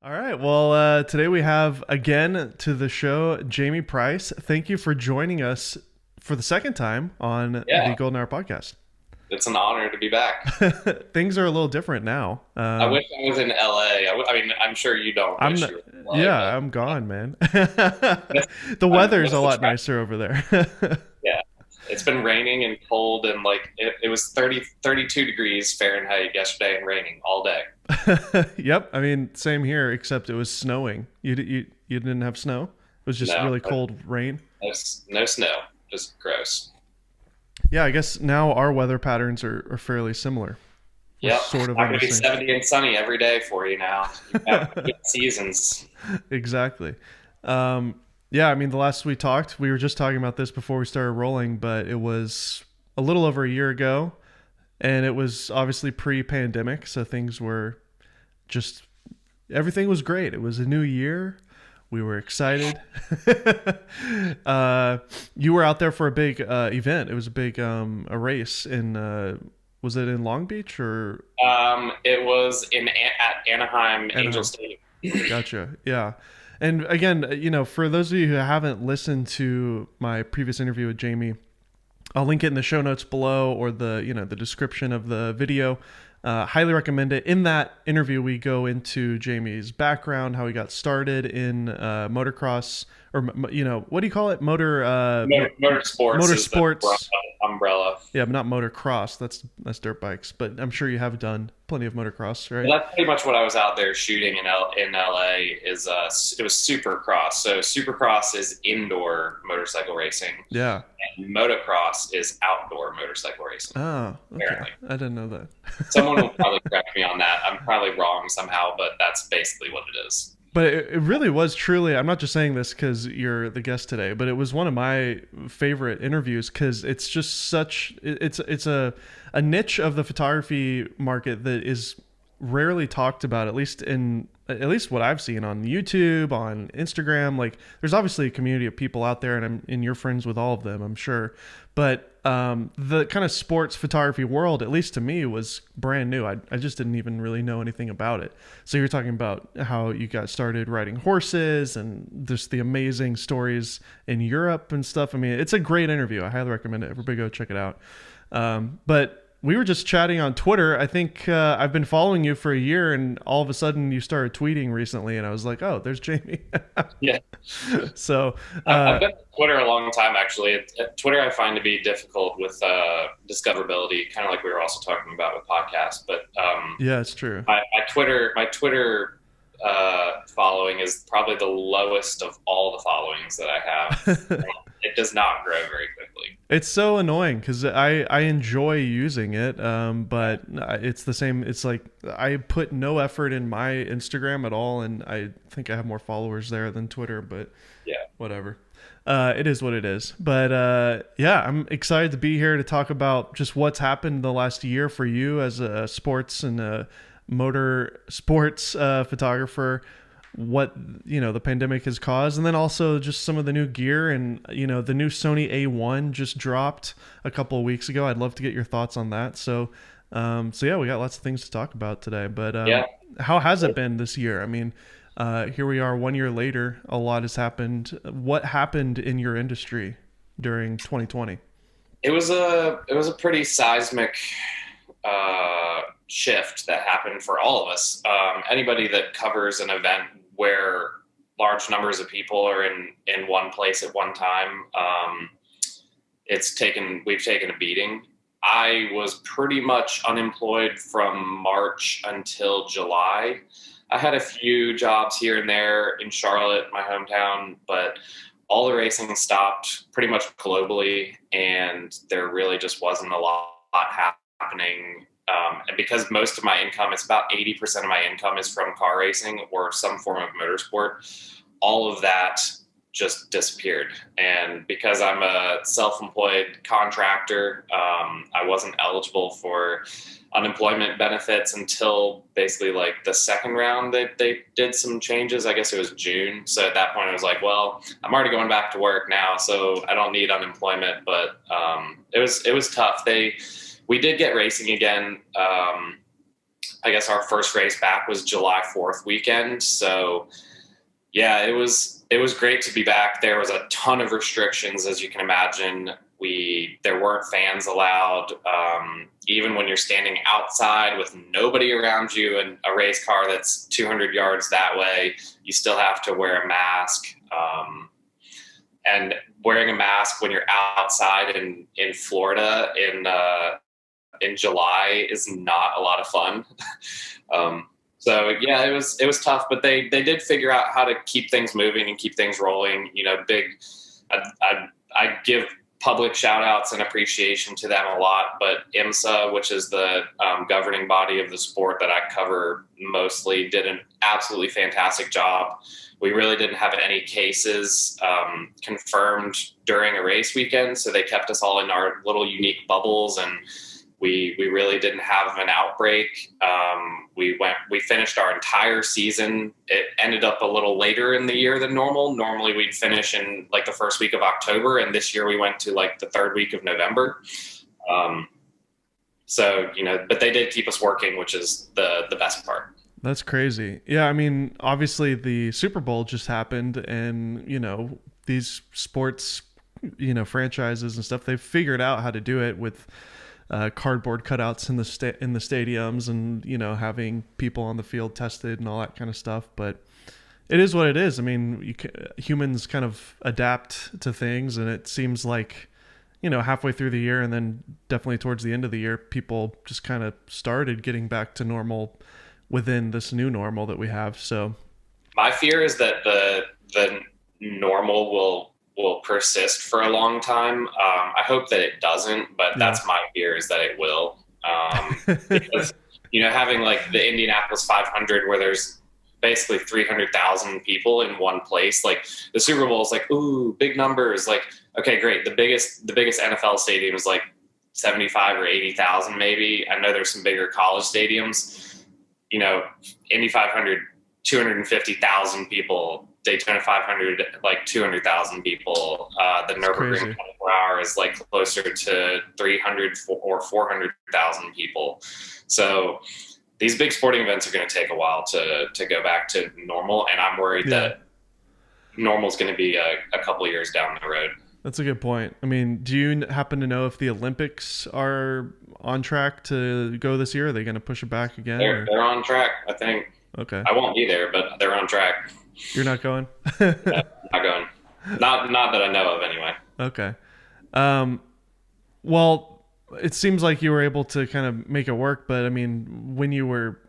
All right. Well, today we have again to the show Jamey Price. Thank you for joining us for the second time on the Yeah, Golden Hour podcast. it's an honor to be back. Things are a little different now. I wish I was in LA. I mean, I'm sure you don't I'm wish not, you were in LA, yeah, but I'm gone, man. that's, The weather's a what's the lot track? nicer over there. Yeah, it's been raining and cold, and like it was 32 degrees Fahrenheit yesterday and raining all day. Yep. I mean, same here, except it was snowing. You didn't have snow. It was just No, really cold rain. no snow, just gross. Yeah, I guess now our weather patterns are fairly similar. We're Yep, sort of not on gonna the be same. 70 and sunny every day for you now. You have good seasons. Exactly. Yeah, I mean, the last we talked, we were just talking about this before we started rolling, but it was a little over a year ago, and it was obviously pre-pandemic, so things were just everything was great. It was a new year. We were excited. uh, you were out there for a big event. It was a big a race in was it in Long Beach or It was at Anaheim Angel Anaheim? Stadium. Gotcha. Yeah. And again, for those of you who haven't listened to my previous interview with Jamey, I'll link it in the show notes below or the description of the video. Highly recommend it. In that interview, we go into Jamey's background, how he got started in motocross, or what do you call it? Motorsports is the Motorsports. umbrella. Yeah, but not motocross. That's dirt bikes. But I'm sure you have done plenty of motocross, right? Well, that's pretty much what I was out there shooting in LA. It was Supercross. So Supercross is indoor motorcycle racing, Yeah. and motocross is outdoor motorcycle racing. Oh, okay. Apparently, I didn't know that. someone will probably correct me on that. I'm probably wrong somehow, but that's basically what it is. But it really was truly, I'm not just saying this because you're the guest today, but it was one of my favorite interviews because it's just it's a niche of the photography market that is rarely talked about, at least what I've seen on YouTube, on Instagram. Like, there's obviously a community of people out there, and you're friends with all of them, I'm sure. But the kind of sports photography world, at least to me, was brand new. I just didn't even really know anything about it. So you're talking about how you got started riding horses and just the amazing stories in Europe and stuff. I mean, it's a great interview. I highly recommend it. Everybody go check it out. But we were just chatting on Twitter. I think I've been following you for a year, and all of a sudden you started tweeting recently, and I was like, "Oh, there's Jamey." Yeah, So, I've been on Twitter a long time actually. Twitter I find to be difficult with discoverability, kind of like we were also talking about with podcasts. But yeah, it's true. my Twitter following is probably the lowest of all the followings that I have. It does not grow very quickly. It's so annoying because I enjoy using it, but it's the same. It's like I put no effort in my Instagram at all, and I think I have more followers there than Twitter. But Yeah. whatever. It is what it is. But yeah, I'm excited to be here to talk about just what's happened the last year for you as a sports and a motor sports photographer. What the pandemic has caused, and then also just some of the new gear, and the new Sony A1 just dropped a couple of weeks ago. I'd love to get your thoughts on that. So yeah, we got lots of things to talk about today. But Yeah. how has it been this year? I mean, here we are 1 year later. A lot has happened. What happened in your industry during 2020? It was a pretty seismic shift that happened for all of us. Anybody that covers an event where large numbers of people are in one place at one time, we've taken a beating. I was pretty much unemployed from March until July. I had a few jobs here and there in Charlotte, my hometown, but all the racing stopped pretty much globally, and there really just wasn't a lot happening. And because most of my income, it's about 80% of my income is from car racing or some form of motorsport, all of that just disappeared. And because I'm a self-employed contractor, I wasn't eligible for unemployment benefits until basically like the second round. They did some changes. I guess it was June. So at that point, I was like, well, I'm already going back to work now, so I don't need unemployment. But it was tough. We did get racing again I guess our first race back was July 4th weekend. So yeah, it was great to be back. There was a ton of restrictions, as you can imagine. There weren't fans allowed. Even when you're standing outside with nobody around you and a race car that's 200 yards that way, you still have to wear a mask. And wearing a mask when you're outside in Florida in July is not a lot of fun. So yeah, it was tough, but they did figure out how to keep things moving and keep things rolling. I give public shout outs and appreciation to them a lot, but IMSA, which is the governing body of the sport that I cover mostly, did an absolutely fantastic job. We really didn't have any cases confirmed during a race weekend, so they kept us all in our little unique bubbles, and we really didn't have an outbreak. We finished our entire season. It ended up a little later in the year than normal. Normally we'd finish in like the first week of October, and this year we went to like the third week of November. But they did keep us working, which is the best part. That's crazy. Yeah, I mean, obviously the Super Bowl just happened, and these sports, franchises and stuff, they've figured out how to do it with cardboard cutouts in the stadiums, and having people on the field tested and all that kind of stuff. But it is what it is. I mean, humans kind of adapt to things, and it seems like halfway through the year, and then definitely towards the end of the year, people just kind of started getting back to normal within this new normal that we have. So my fear is that the normal will persist for a long time. I hope that it doesn't, but that's my fear, is that it will. Because having like the Indianapolis 500, where there's basically 300,000 people in one place, like the Super Bowl is like, ooh, big numbers. Like, okay, great. The biggest NFL stadium is like 75 or 80,000 maybe. I know there's some bigger college stadiums. Indy 500, 250,000 people. Daytona 500, like 200,000 people. The Nürburgring 24 Hour is like closer to 300 or 400,000 people. So these big sporting events are going to take a while to go back to normal, and I'm worried that normal is going to be a couple of years down the road. That's a good point. I mean, do you happen to know if the Olympics are on track to go this year? Are they going to push it back again? They're on track, I think. Okay. I won't be there, but they're on track. You're not going? No, not going. Not that I know of, anyway. Okay. Well, it seems like you were able to kind of make it work, but I mean, when you were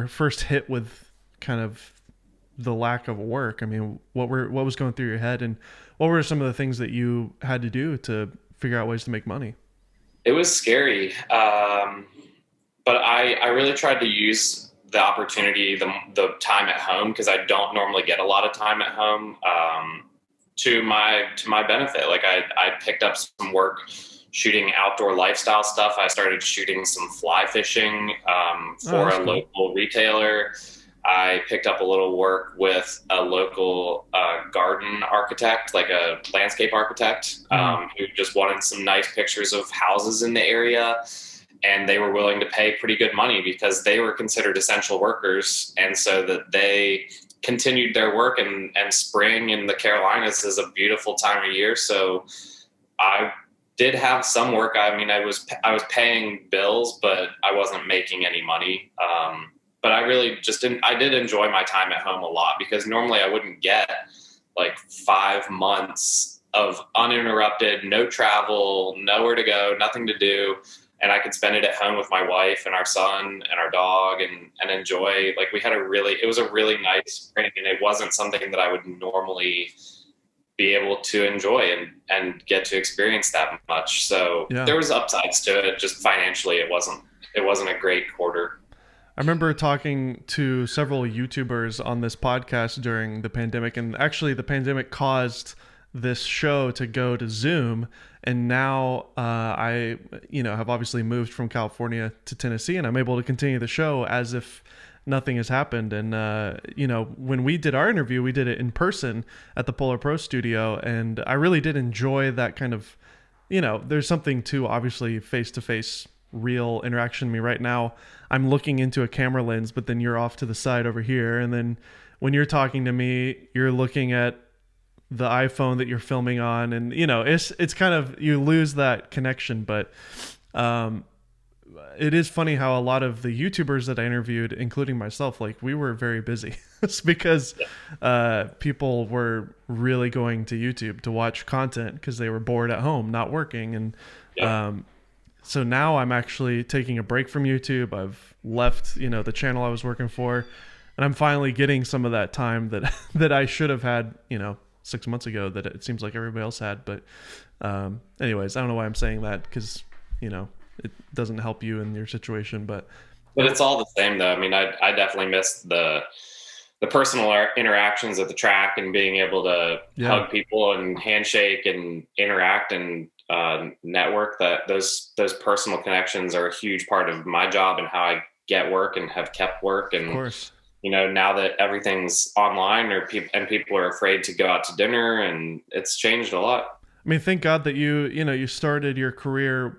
first hit with kind of the lack of work, I mean, what was going through your head, and what were some of the things that you had to do to figure out ways to make money? It was scary. But I really tried to use the opportunity, the time at home, because I don't normally get a lot of time at home, to my benefit. Like I picked up some work shooting outdoor lifestyle stuff. I started shooting some fly fishing for a local retailer. I picked up a little work with a local garden architect, like a landscape architect, who just wanted some nice pictures of houses in the area. And they were willing to pay pretty good money because they were considered essential workers. And so that they continued their work, and spring in the Carolinas is a beautiful time of year. So I did have some work. I mean, I was paying bills, but I wasn't making any money. But I really I did enjoy my time at home a lot, because normally I wouldn't get like 5 months of uninterrupted, no travel, nowhere to go, nothing to do. And I could spend it at home with my wife and our son and our dog and enjoy. Like it was a really nice spring, and it wasn't something that I would normally be able to enjoy and get to experience that much. So there was upsides to it. Just financially, it wasn't a great quarter. I remember talking to several YouTubers on this podcast during the pandemic, and actually the pandemic caused this show to go to Zoom. And now I have obviously moved from California to Tennessee, and I'm able to continue the show as if nothing has happened. And when we did our interview, we did it in person at the Polar Pro studio, and I really did enjoy that kind of, there's something to obviously face-to-face real interaction with me. Right now, I'm looking into a camera lens, but then you're off to the side over here. And then when you're talking to me, you're looking at the iPhone that you're filming on. And, you know, it's kind of, you lose that connection. But it is funny how a lot of the YouTubers that I interviewed, including myself, like we were very busy. It's because people were really going to YouTube to watch content because they were bored at home, not working. And so now I'm actually taking a break from YouTube. I've left, you know, the channel I was working for, and I'm finally getting some of that time that that I should have had, you know, 6 months ago that it seems like everybody else had. But anyways, I don't know why I'm saying that because, you know, it doesn't help you in your situation, but it's all the same though. I mean, I definitely missed the personal interactions at the track and being able to hug people and handshake and interact and network. That those personal connections are a huge part of my job and how I get work and have kept work. And of course, you know, now that everything's online people are afraid to go out to dinner, and it's changed a lot. I mean, thank God that you started your career,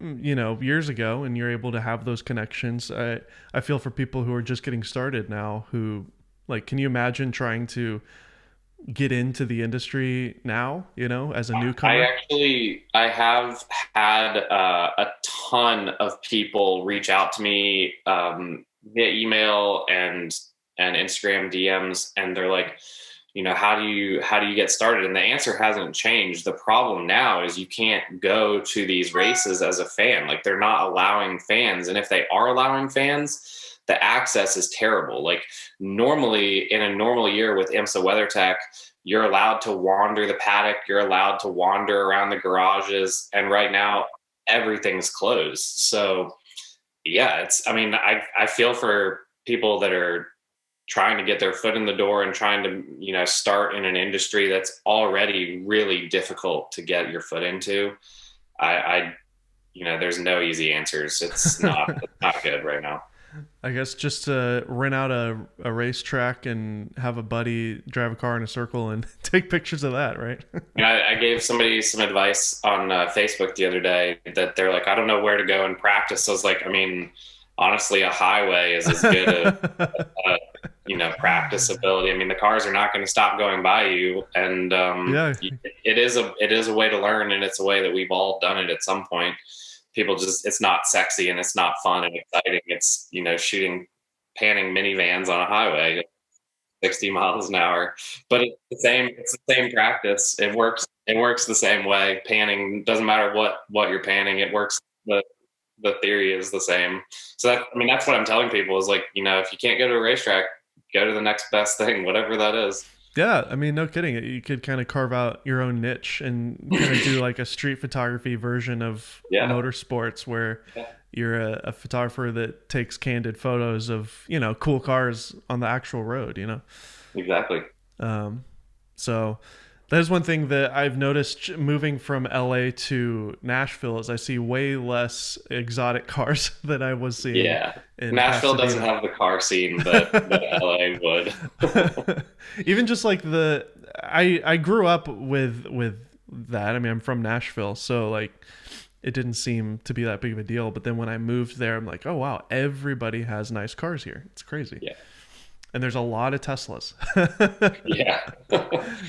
you know, years ago, and you're able to have those connections. I feel for people who are just getting started now who, like, can you imagine trying to get into the industry now, you know, as a newcomer? I have had a ton of people reach out to me via email and Instagram DMs, and they're like, you know, how do you get started? And the answer hasn't changed. The problem now is you can't go to these races as a fan. Like, they're not allowing fans. And if they are allowing fans, the access is terrible. Like, normally in a normal year with IMSA WeatherTech, you're allowed to wander the paddock. You're allowed to wander around the garages. And right now everything's closed. So yeah, I mean, I feel for people that are trying to get their foot in the door and trying to, you know, start in an industry that's already really difficult to get your foot into. I you know, there's no easy answers. It's not good right now. I guess just to rent out a racetrack and have a buddy drive a car in a circle and take pictures of that, right? I gave somebody some advice on Facebook the other day that they're like, I don't know where to go and practice. So I was like, I mean, honestly, a highway is as good a you know, practice ability. I mean, the cars are not going to stop going by you, and it is a way to learn, and it's a way that we've all done it at some point. People just, it's not sexy and it's not fun and exciting. It's, you know, panning minivans on a highway 60 miles an hour, but it's the same practice. It works the same way. Panning doesn't matter what you're panning. It works. The theory is the same. So that's what I'm telling people is, like, you know, if you can't go to a racetrack, go to the next best thing, whatever that is. Yeah, I mean, no kidding. You could kind of carve out your own niche and kind of do like a street photography version of motorsports, where you're a photographer that takes candid photos of, you know, cool cars on the actual road, you know? Exactly. So that is one thing that I've noticed moving from LA to Nashville is I see way less exotic cars than I was seeing. Yeah. Nashville doesn't have the car scene that LA would. Even just like I grew up with that. I mean, I'm from Nashville, so like it didn't seem to be that big of a deal. But then when I moved there, I'm like, oh wow, everybody has nice cars here. It's crazy. Yeah. And there's a lot of Teslas. Yeah.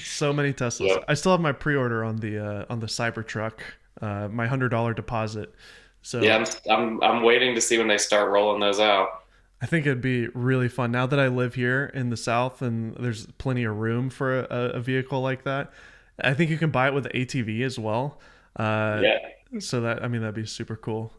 So many Teslas. Yep. I still have my pre-order on the Cybertruck, my $100 deposit. So yeah, I'm waiting to see when they start rolling those out. I think it'd be really fun now that I live here in the South and there's plenty of room for a vehicle like that. I think you can buy it with ATV as well. So that, I mean, that'd be super cool.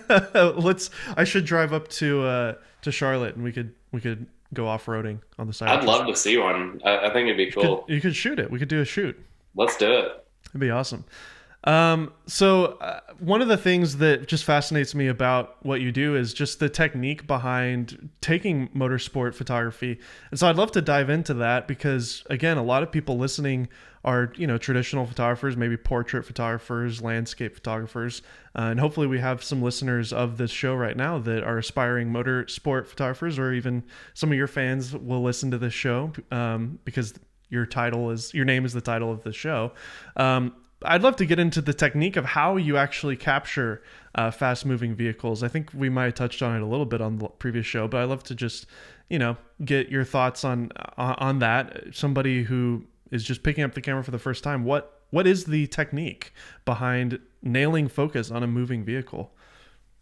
I should drive up to Charlotte and we could go off-roading on the side. I'd love to see one. I think it'd be cool. You could shoot it. We could do a shoot. Let's do it. It'd be awesome. So one of the things that just fascinates me about what you do is just the technique behind taking motorsport photography. And so I'd love to dive into that because, again, a lot of people listening are, you know, traditional photographers, maybe portrait photographers, landscape photographers. And hopefully we have some listeners of this show right now that are aspiring motorsport photographers, or even some of your fans will listen to this show because your name is the title of the show. I'd love to get into the technique of how you actually capture fast moving vehicles. I think we might have touched on it a little bit on the previous show, but I'd love to just, get your thoughts on that. Somebody who is just picking up the camera for the first time, what is the technique behind nailing focus on a moving vehicle?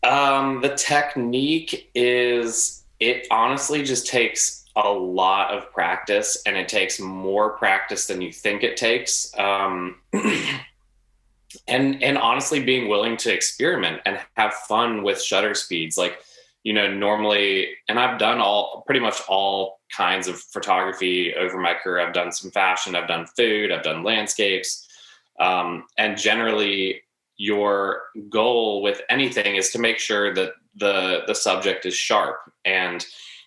The technique is, it honestly just takes a lot of practice, and it takes more practice than you think it takes. And honestly, being willing to experiment and have fun with shutter speeds. Like, normally, and I've done pretty much all kinds of photography over my career. I've done some fashion, I've done food, I've done landscapes. And generally, your goal with anything is to make sure that the subject is sharp. And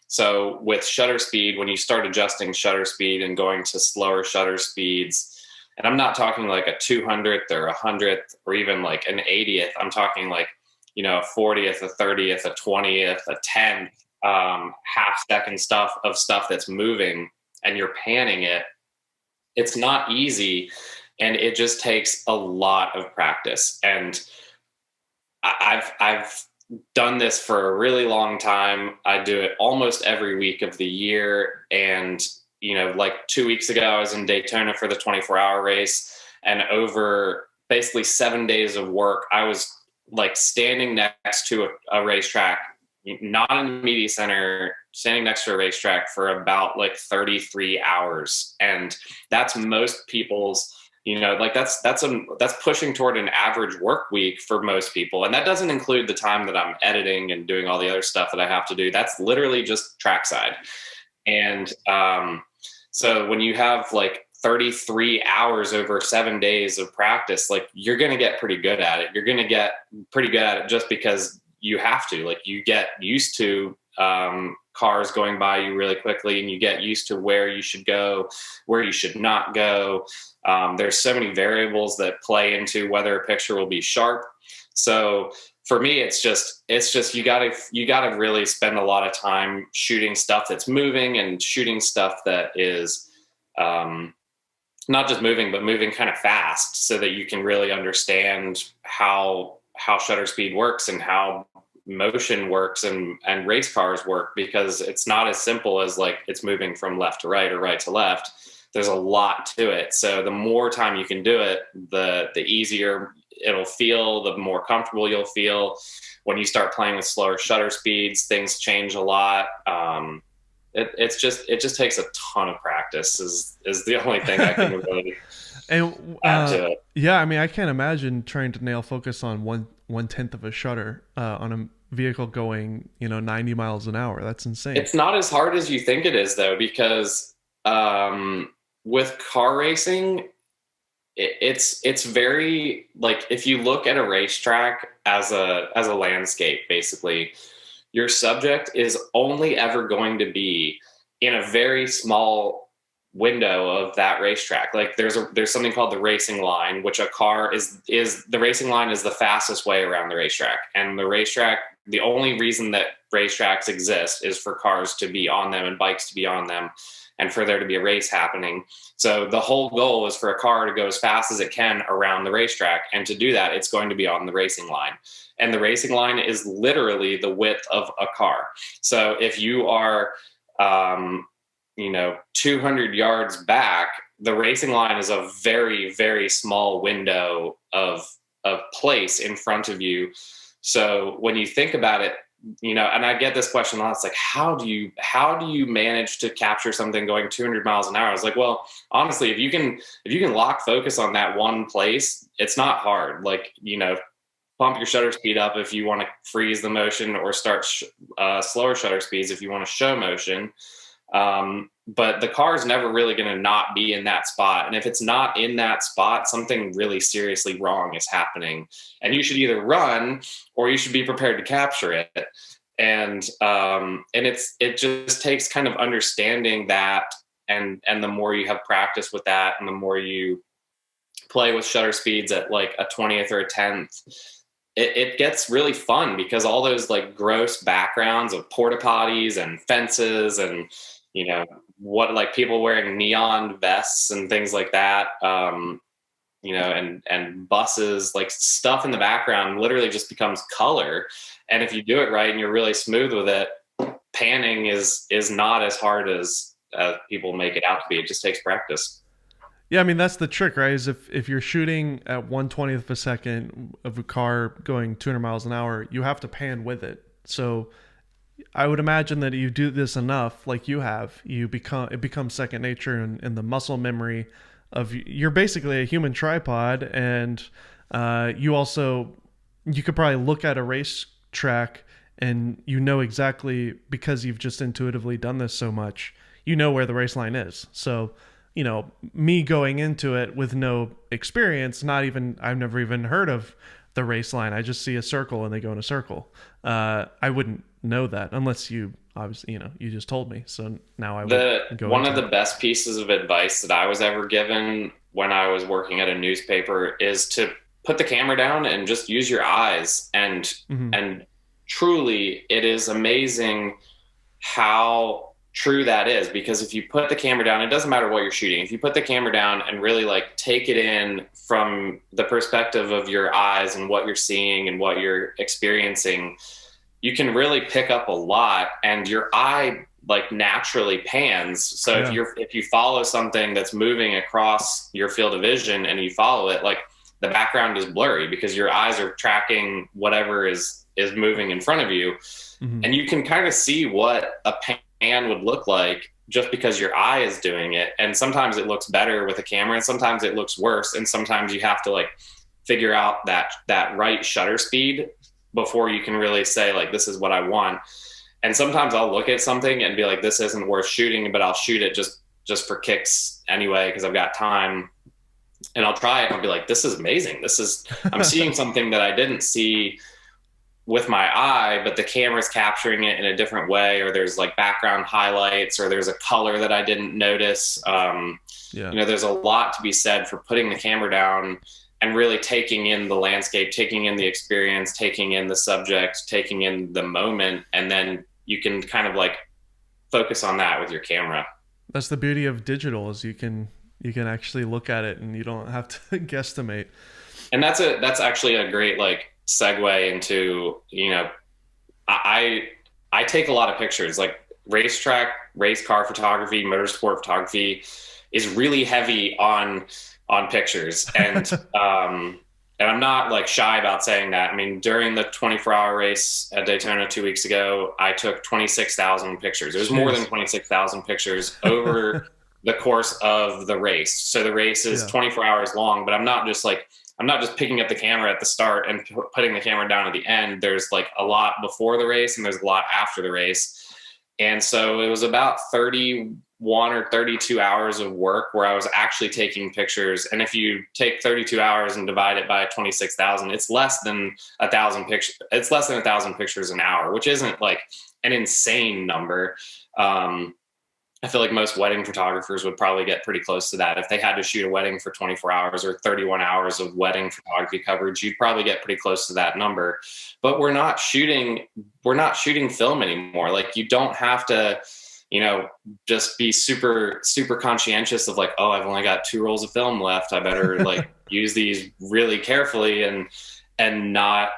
so with shutter speed, when you start adjusting shutter speed and going to slower shutter speeds, and I'm not talking like a 200th or 100th or even like an 80th, I'm talking like, a 40th, a 30th, a 20th, a 10th, half second stuff that's moving, and you're panning it. It's not easy. And it just takes a lot of practice. And I've done this for a really long time. I do it almost every week of the year. And, like 2 weeks ago, I was in Daytona for the 24-hour race. And over basically 7 days of work, I was like standing next to a racetrack, not in the media center, standing next to a racetrack for about like 33 hours. And that's most people's, like that's pushing toward an average work week for most people. And that doesn't include the time that I'm editing and doing all the other stuff that I have to do. That's literally just trackside. And so when you have like 33 hours over 7 days of practice, like you're going to get pretty good at it. You're going to get pretty good at it just because you have to. Like you get used to cars going by you really quickly, and you get used to where you should go, where you should not go. There's so many variables that play into whether a picture will be sharp. So for me, it's just you gotta really spend a lot of time shooting stuff that's moving and shooting stuff that is not just moving, but moving kind of fast, so that you can really understand how shutter speed works and how motion works and race cars work, because it's not as simple as like it's moving from left to right or right to left. There's a lot to it. So the more time you can do it, the easier it'll feel, the more comfortable you'll feel. When you start playing with slower shutter speeds, things change a lot. It just takes a ton of practice is the only thing I can really And add to it. yeah, I mean, I can't imagine trying to nail focus on one tenth of a shutter on a vehicle going 90 miles an hour. That's insane. It's not as hard as you think it is, though, because with car racing, it's very, like, if you look at a racetrack as a landscape, basically, your subject is only ever going to be in a very small window of that racetrack. Like there's something called the racing line, which a car is the racing line is the fastest way around the racetrack. And the racetrack, the only reason that racetracks exist is for cars to be on them and bikes to be on them, and for there to be a race happening. So the whole goal is for a car to go as fast as it can around the racetrack. And to do that, it's going to be on the racing line. And the racing line is literally the width of a car. So if you are, 200 yards back, the racing line is a very, very small window of place in front of you. So when you think about it, and I get this question a lot. It's like, how do you manage to capture something going 200 miles an hour? I was like, well, honestly, if you can lock focus on that one place, it's not hard. Like, pump your shutter speed up if you want to freeze the motion, or start slower shutter speeds if you want to show motion. But the car is never really going to not be in that spot. And if it's not in that spot, something really seriously wrong is happening. And you should either run or you should be prepared to capture it. And it just takes kind of understanding that. And the more you have practice with that, and the more you play with shutter speeds at like a 20th or a 10th, it gets really fun, because all those like gross backgrounds of porta potties and fences and, what, like people wearing neon vests and things like that. and buses, like stuff in the background literally just becomes color. And if you do it right and you're really smooth with it, panning is not as hard as people make it out to be. It just takes practice. Yeah, I mean that's the trick, right? Is if you're shooting at 1/20th of a second of a car going 200 miles an hour, you have to pan with it. So I would imagine that you do this enough, like you have, it becomes second nature, and the muscle memory of you're basically a human tripod, and you could probably look at a race track and you know exactly, because you've just intuitively done this so much, you know where the race line is. So me going into it with no experience, I've never even heard of the race line. I just see a circle and they go in a circle. I wouldn't know that unless you obviously, you just told me. So now I would go. One of the best pieces of advice that I was ever given when I was working at a newspaper is to put the camera down and just use your eyes. And truly, it is amazing how true that is, because if you put the camera down, it doesn't matter what you're shooting. If you put the camera down and really like take it in from the perspective of your eyes and what you're seeing and what you're experiencing, you can really pick up a lot, and your eye like naturally pans. So if you follow something that's moving across your field of vision and you follow it, like the background is blurry because your eyes are tracking whatever is moving in front of you. And you can kind of see what a pan would look like just because your eye is doing it. And sometimes it looks better with a camera, and sometimes it looks worse. And sometimes you have to like figure out that right shutter speed before you can really say like, this is what I want. And sometimes I'll look at something and be like, this isn't worth shooting, but I'll shoot it just for kicks anyway, because I've got time. And I'll try it and I'll be like, this is amazing. I'm seeing something that I didn't see with my eye, but the camera's capturing it in a different way, or there's like background highlights, or there's a color that I didn't notice. There's a lot to be said for putting the camera down and really taking in the landscape, taking in the experience, taking in the subject, taking in the moment. And then you can kind of like focus on that with your camera. That's the beauty of digital, is you can actually look at it and you don't have to guesstimate. And that's actually a great like segue into, I take a lot of pictures. Like race car photography, motorsport photography is really heavy on pictures. And and I'm not like shy about saying that. I mean, during the 24-hour race at Daytona 2 weeks ago, I took 26,000 pictures. It was more than 26,000 pictures over the course of the race. So the race is 24 hours long, but I'm not just picking up the camera at the start and putting the camera down at the end. There's like a lot before the race and there's a lot after the race. And so it was about 31 or 32 hours of work where I was actually taking pictures. And if you take 32 hours and divide it by 26,000, it's less than 1,000 pictures. It's less than 1,000 pictures an hour, which isn't like an insane number. I feel like most wedding photographers would probably get pretty close to that. If they had to shoot a wedding for 24 hours or 31 hours of wedding photography coverage, you'd probably get pretty close to that number. But we're not shooting film anymore. Like you don't have to, just be super, super conscientious of like, oh, I've only got 2 rolls of film left. I better like use these really carefully and not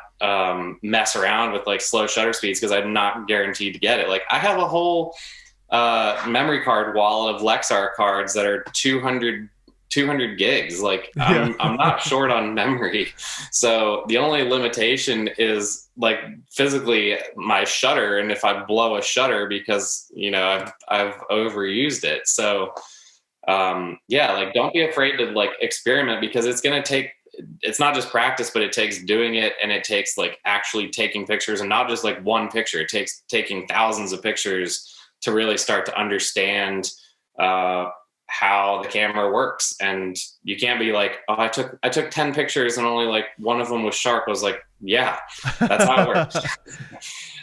mess around with like slow shutter speeds because I'm not guaranteed to get it. Like I have a whole memory card wall of Lexar cards that are 200 gigs. Like I'm not short on memory. So the only limitation is like physically my shutter. And if I blow a shutter because, I've overused it. So, like don't be afraid to like experiment because it's not just practice, but it takes doing it. And it takes like actually taking pictures and not just like one picture. It takes taking thousands of pictures to really start to understand how the camera works. And you can't be like, oh, I took 10 pictures and only like one of them was sharp. I was like, yeah, that's how it works.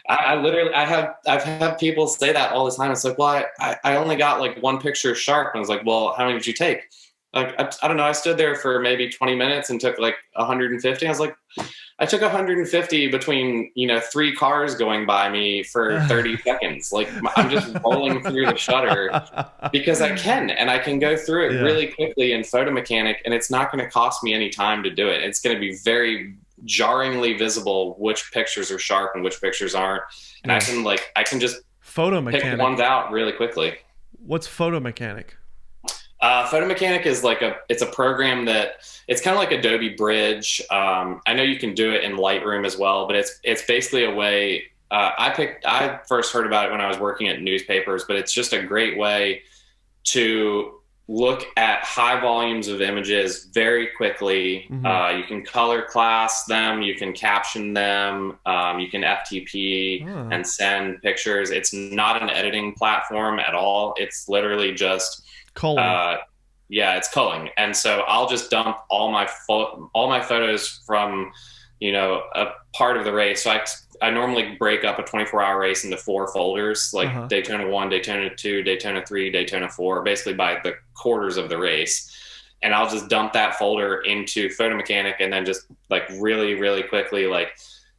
I've had people say that all the time. It's like, well, I only got like one picture sharp. And I was like, well, how many did you take? Like, I don't know. I stood there for maybe 20 minutes and took like 150. I was like, I took 150 between, 3 cars going by me for 30 seconds. Like, I'm just rolling through the shutter because I can, and I can go through it Yeah. really quickly in Photo Mechanic, and it's not going to cost me any time to do it. It's going to be very jarringly visible which pictures are sharp and which pictures aren't. And Yeah. I can just Photo pick Mechanic. ones out really quickly. What's Photo Mechanic? Photo Mechanic is it's a program that it's kind of like Adobe Bridge. I know you can do it in Lightroom as well, but it's basically a way. I first heard about it when I was working at newspapers, but it's just a great way to look at high volumes of images very quickly. Mm-hmm. You can color class them, you can caption them, you can FTP and send pictures. It's not an editing platform at all. It's literally just Culling. yeah, it's culling. And so I'll just dump all my photos from, a part of the race. So I normally break up a 24-hour race into 4 folders, like Daytona 1, Daytona 2, Daytona 3, Daytona 4, basically by the quarters of the race. And I'll just dump that folder into Photo Mechanic and then just like really, really quickly, like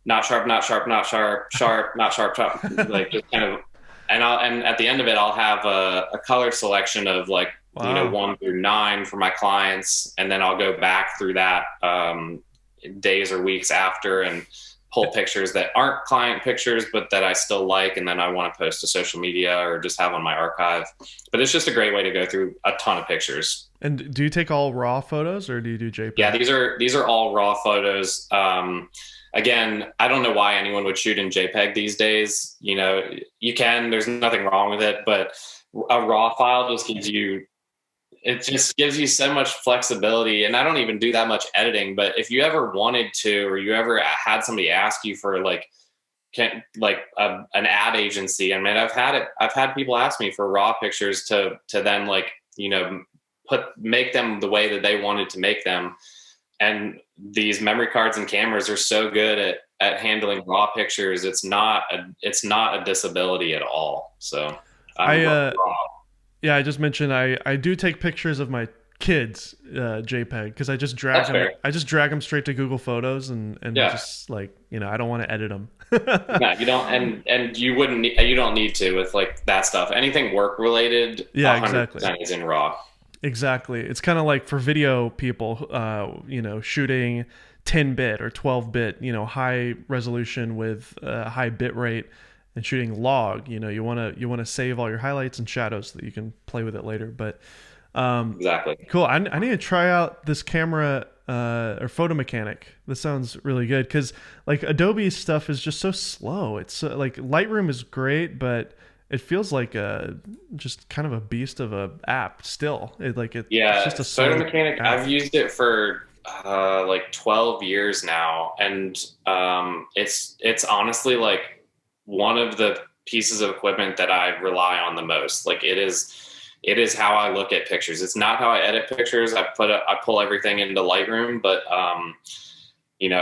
not sharp, not sharp, not sharp, sharp, not sharp, sharp, like just kind of. And at the end of it, I'll have a color selection of like, 1 through 9 for my clients. And then I'll go back through that days or weeks after and pull pictures that aren't client pictures, but that I still like. And then I want to post to social media or just have on my archive. But it's just a great way to go through a ton of pictures. And do you take all raw photos or do you do JPEG? Yeah, these are all raw photos. Again, I don't know why anyone would shoot in JPEG these days. You can, there's nothing wrong with it, but a raw file just gives you so much flexibility. And I don't even do that much editing, but if you ever wanted to, or you ever had somebody ask you for an ad agency, I mean, I've had people ask me for raw pictures to then make them the way that they wanted to make them. And these memory cards and cameras are so good at handling raw pictures. It's not a disability at all. So I just mentioned I do take pictures of my kids JPEG because I just drag them. I just drag them straight to Google Photos and just I don't want to edit them. No, you don't, and you don't need to with like that stuff. Anything work related, exactly, is in raw. Exactly. It's kind of like for video people, shooting 10-bit or 12-bit, high resolution with high bit rate, and shooting log. You want to save all your highlights and shadows so that you can play with it later. But exactly. Cool. I need to try out this camera or Photo Mechanic. This sounds really good because like Adobe stuff is just so slow. It's like Lightroom is great, but it feels like just kind of a beast of a app still. It's just a Photo Mechanic. App. I've used it for 12 years now, and it's honestly like one of the pieces of equipment that I rely on the most. Like it is how I look at pictures. It's not how I edit pictures. I pull everything into Lightroom, but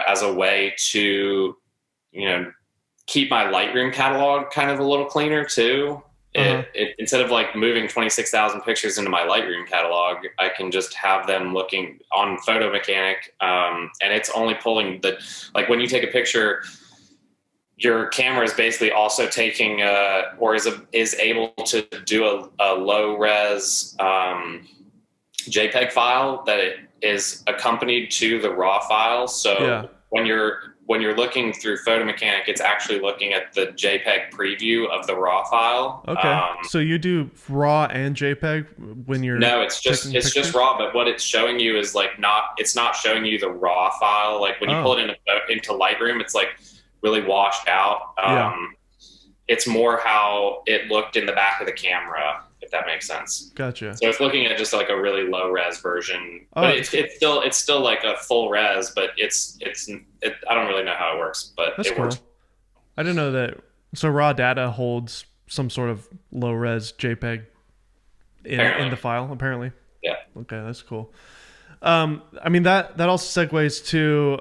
as a way to keep my Lightroom catalog kind of a little cleaner too. Instead of like moving 26,000 pictures into my Lightroom catalog, I can just have them looking on Photo Mechanic. And it's only pulling when you take a picture, your camera is basically also taking is able to do a low res JPEG file that it is accompanied to the raw file. So when you're looking through Photo Mechanic, it's actually looking at the JPEG preview of the raw file. Okay. So you do raw and JPEG when you're it's just raw, but what it's showing you is it's not showing you the raw file. Like when you pull it into Lightroom, it's like really washed out. It's more how it looked in the back of the camera, if that makes sense. Gotcha. So it's looking at just like a really low res version, but it's still like a full res, but I don't really know how it works, but That's it cool. works. I didn't know that. So raw data holds some sort of low res JPEG in the file, apparently. Yeah. Okay, that's cool. I mean that also segues to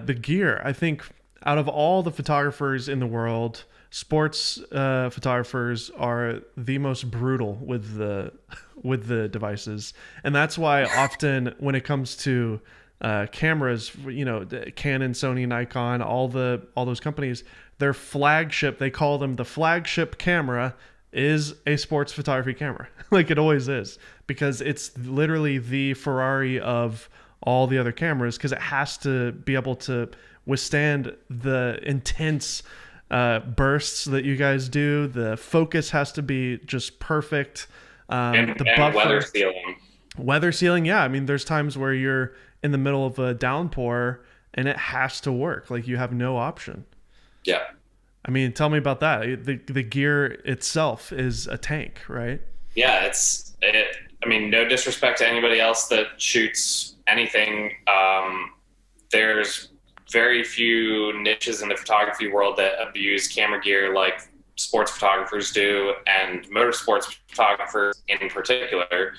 the gear. I think out of all the photographers in the world, sports photographers are the most brutal with the devices, and that's why often when it comes to cameras, Canon, Sony, Nikon, all those companies, their flagship, they call them the flagship camera, is a sports photography camera. Like it always is, because it's literally the Ferrari of all the other cameras, because it has to be able to withstand the intense bursts that you guys do. The focus has to be just perfect. And The buffer, weather sealing. yeah. I mean, there's times where you're in the middle of a downpour and it has to work. Like you have no option. Yeah. I mean, tell me about that. The gear itself is a tank, right? Yeah, I mean, no disrespect to anybody else that shoots anything. There's very few niches in the photography world that abuse camera gear like sports photographers do, and motorsports photographers in particular.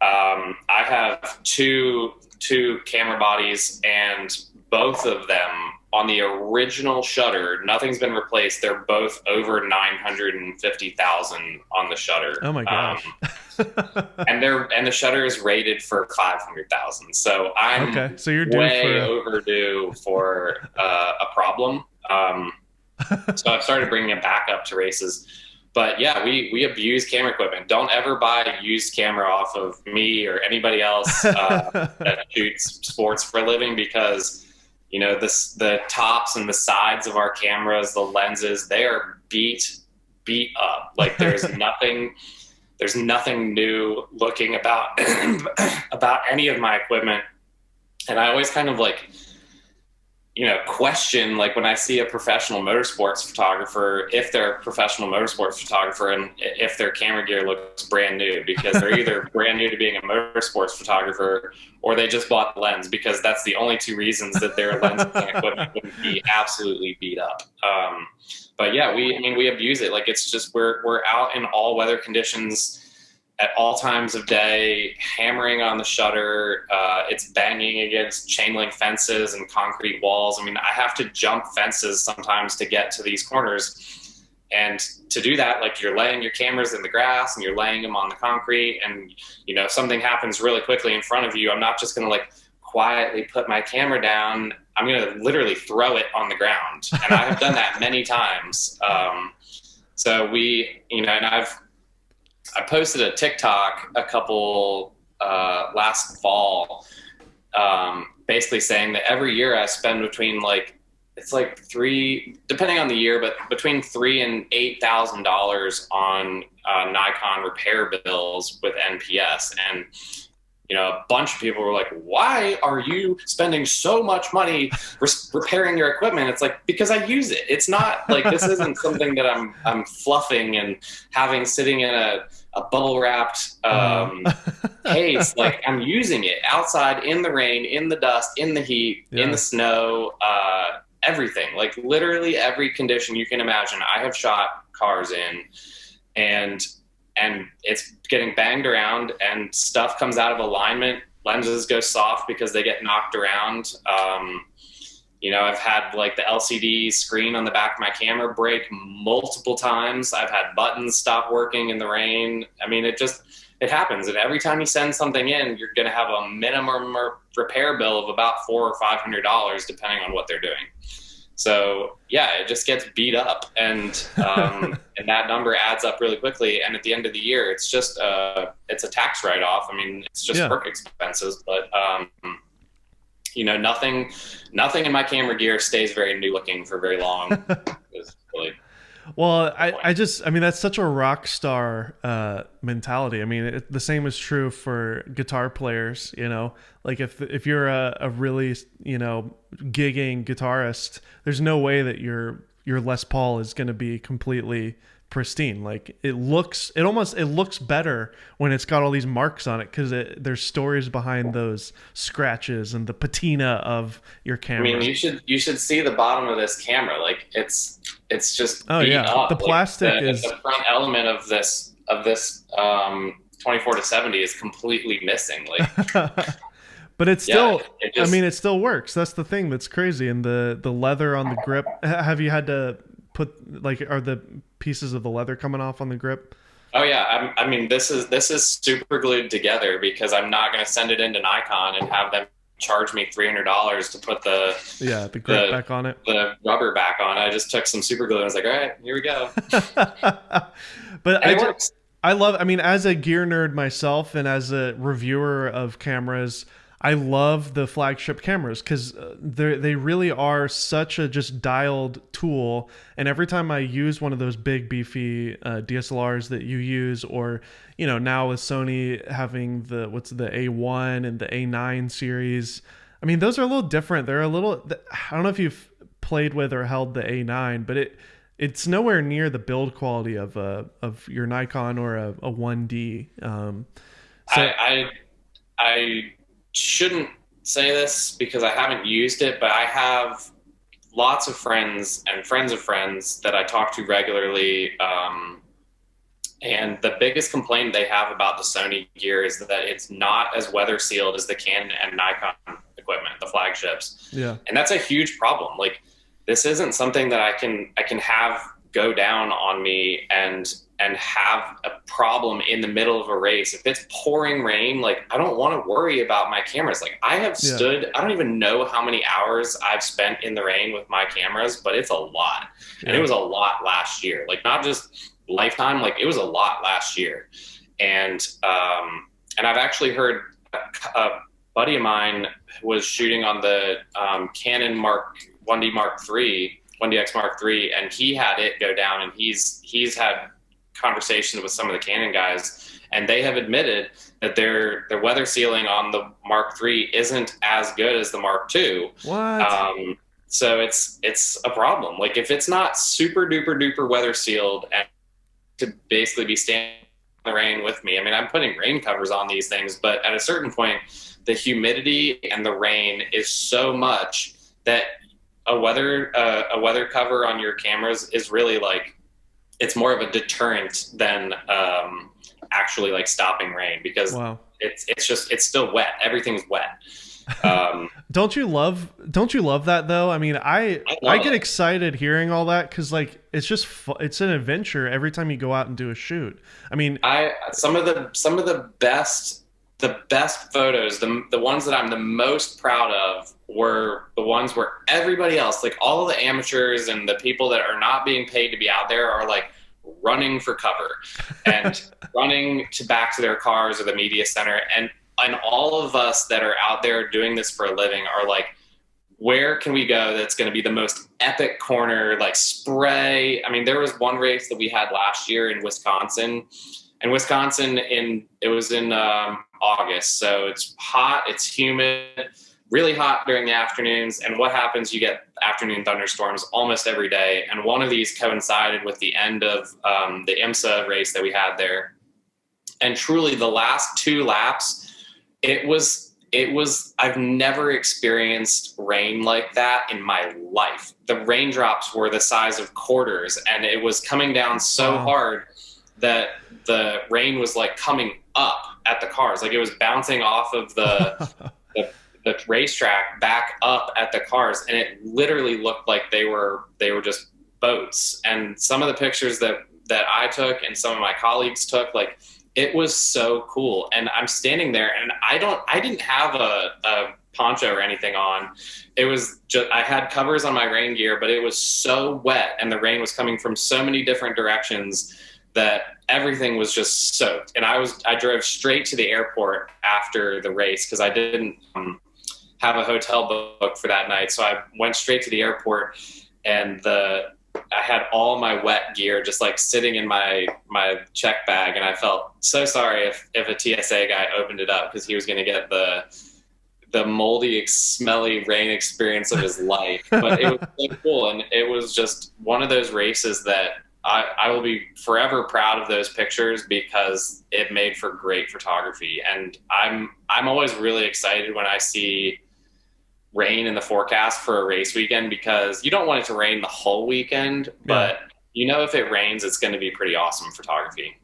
I have two camera bodies, and both of them on the original shutter, nothing's been replaced. They're both over 950,000 on the shutter. Oh my gosh. and the shutter is rated for 500,000. So I'm okay. So you're due way overdue for a problem. So I've started bringing it back up to races. But yeah, we abuse camera equipment. Don't ever buy a used camera off of me or anybody else that shoots sports for a living, because the tops and the sides of our cameras, the lenses, they are beat up. Like there's nothing new looking about about any of my equipment. And I always kind of like, question, like when I see a professional motorsports photographer, if they're a professional motorsports photographer and if their camera gear looks brand new, because they're either brand new to being a motorsports photographer or they just bought the lens, because that's the only two reasons that their lens and equipment would be absolutely beat up. But yeah, we abuse it. Like it's just, we're out in all weather conditions at all times of day, hammering on the shutter. It's banging against chain link fences and concrete walls. I mean, I have to jump fences sometimes to get to these corners. And to do that, like you're laying your cameras in the grass and you're laying them on the concrete, and if something happens really quickly in front of you, I'm not just going to like quietly put my camera down. I'm going to literally throw it on the ground. And I have done that many times. So I posted a TikTok a couple last fall, basically saying that every year I spend between depending on the year, but between $3,000 and $8,000 on Nikon repair bills with NPS. And a bunch of people were like, "Why are you spending so much money repairing your equipment?" It's like, because I use it. It's not like, this isn't something that I'm fluffing and having sitting in a bubble wrapped case. Like I'm using it outside in the rain, in the dust, in the heat, in the snow, everything. Like literally every condition you can imagine, I have shot cars in, and it's getting banged around and stuff comes out of alignment. Lenses go soft because they get knocked around. I've had like the LCD screen on the back of my camera break multiple times. I've had buttons stop working in the rain. I mean, it happens. And every time you send something in, you're going to have a minimum repair bill of about $400 or $500, depending on what they're doing. So yeah, it just gets beat up, and and that number adds up really quickly. And at the end of the year, it's just it's a tax write-off. I mean, it's just work expenses, but nothing in my camera gear stays very new looking for very long. It's really. Well, I mean, that's such a rock star mentality. I mean, the same is true for guitar players, like if you're a really, gigging guitarist, there's no way that your Les Paul is going to be completely pristine. Like it looks better when it's got all these marks on it, because there's stories behind those scratches and the patina of your camera. I mean, you should see the bottom of this camera. Like it's just beat up. The plastic is the front element of this 24 to 70 is completely missing. Like. But it's still, it still works. That's the thing that's crazy. And the leather on the grip, have you had to put like are the pieces of the leather coming off on the grip? Oh yeah, I mean this is super glued together because I'm not going to send it into Nikon and have them charge me $300 to put The grip back on it. the rubber back on. I just took some super glue and was like, all right, here we go. But And it works. I love, I mean, as a gear nerd myself and as a reviewer of cameras, I love the flagship cameras because they really are such a just dialed tool. And every time I use one of those big beefy DSLRs that you use, or now with Sony having the A1 and the A9 series, I mean those are a little different. They're a little, I don't know if you've played with or held the A9, but it's nowhere near the build quality of your Nikon or a 1D. I shouldn't say this because I haven't used it, but I have lots of friends and friends of friends that I talk to regularly. And the biggest complaint they have about the Sony gear is that it's not as weather sealed as the Canon and Nikon equipment, the flagships. Yeah. And that's a huge problem. Like, this isn't something that I can have go down on me and have a problem in the middle of a race. If it's pouring rain, like, I don't want to worry about my cameras. Like, I have stood, I don't even know how many hours I've spent in the rain with my cameras, but it's a lot. Yeah. And it was a lot last year. Like, not just lifetime, like it was a lot last year. And I've actually heard a buddy of mine was shooting on the Canon 1DX Mark III, and he had it go down, and he's had conversations with some of the Canon guys, and they have admitted that their weather sealing on the Mark III isn't as good as the Mark II. What? So it's a problem. Like, if it's not super duper duper weather sealed and to basically be standing in the rain with me, I mean, I'm putting rain covers on these things, but at a certain point, the humidity and the rain is so much that a weather cover on your cameras is really like, it's more of a deterrent than actually like stopping rain, because it's still wet. Everything's wet. Don't you love that though? I mean, I get excited hearing all that because like it's just it's an adventure every time you go out and do a shoot. I mean, some of the best photos, the ones that I'm the most proud of were the ones where everybody else, like all of the amateurs and the people that are not being paid to be out there, are like running for cover and running back to their cars or the media center. And all of us that are out there doing this for a living are like, where can we go that's going to be the most epic corner, like spray? I mean, there was one race that we had last year in Wisconsin, and it was in August. So it's hot, it's humid, really hot during the afternoons. And what happens? You get afternoon thunderstorms almost every day. And one of these coincided with the end of the IMSA race that we had there. And truly the last two laps, it was, I've never experienced rain like that in my life. The raindrops were the size of quarters, and it was coming down so hard that the rain was like coming up at the cars. Like, it was bouncing off of the racetrack back up at the cars. And it literally looked like they were just boats. And some of the pictures that I took and some of my colleagues took, like, it was so cool. And I'm standing there, and I didn't have a poncho or anything on. It was just, I had covers on my rain gear, but it was so wet and the rain was coming from so many different directions that everything was just soaked. And I drove straight to the airport after the race because I didn't have a hotel booked for that night. So I went straight to the airport, and I had all my wet gear just like sitting in my check bag. And I felt so sorry if a TSA guy opened it up, because he was going to get the moldy, smelly rain experience of his life. But it was so cool. And it was just one of those races that I will be forever proud of those pictures, because it made for great photography. And I'm always really excited when I see rain in the forecast for a race weekend, because you don't want it to rain the whole weekend, but if it rains, it's going to be pretty awesome photography.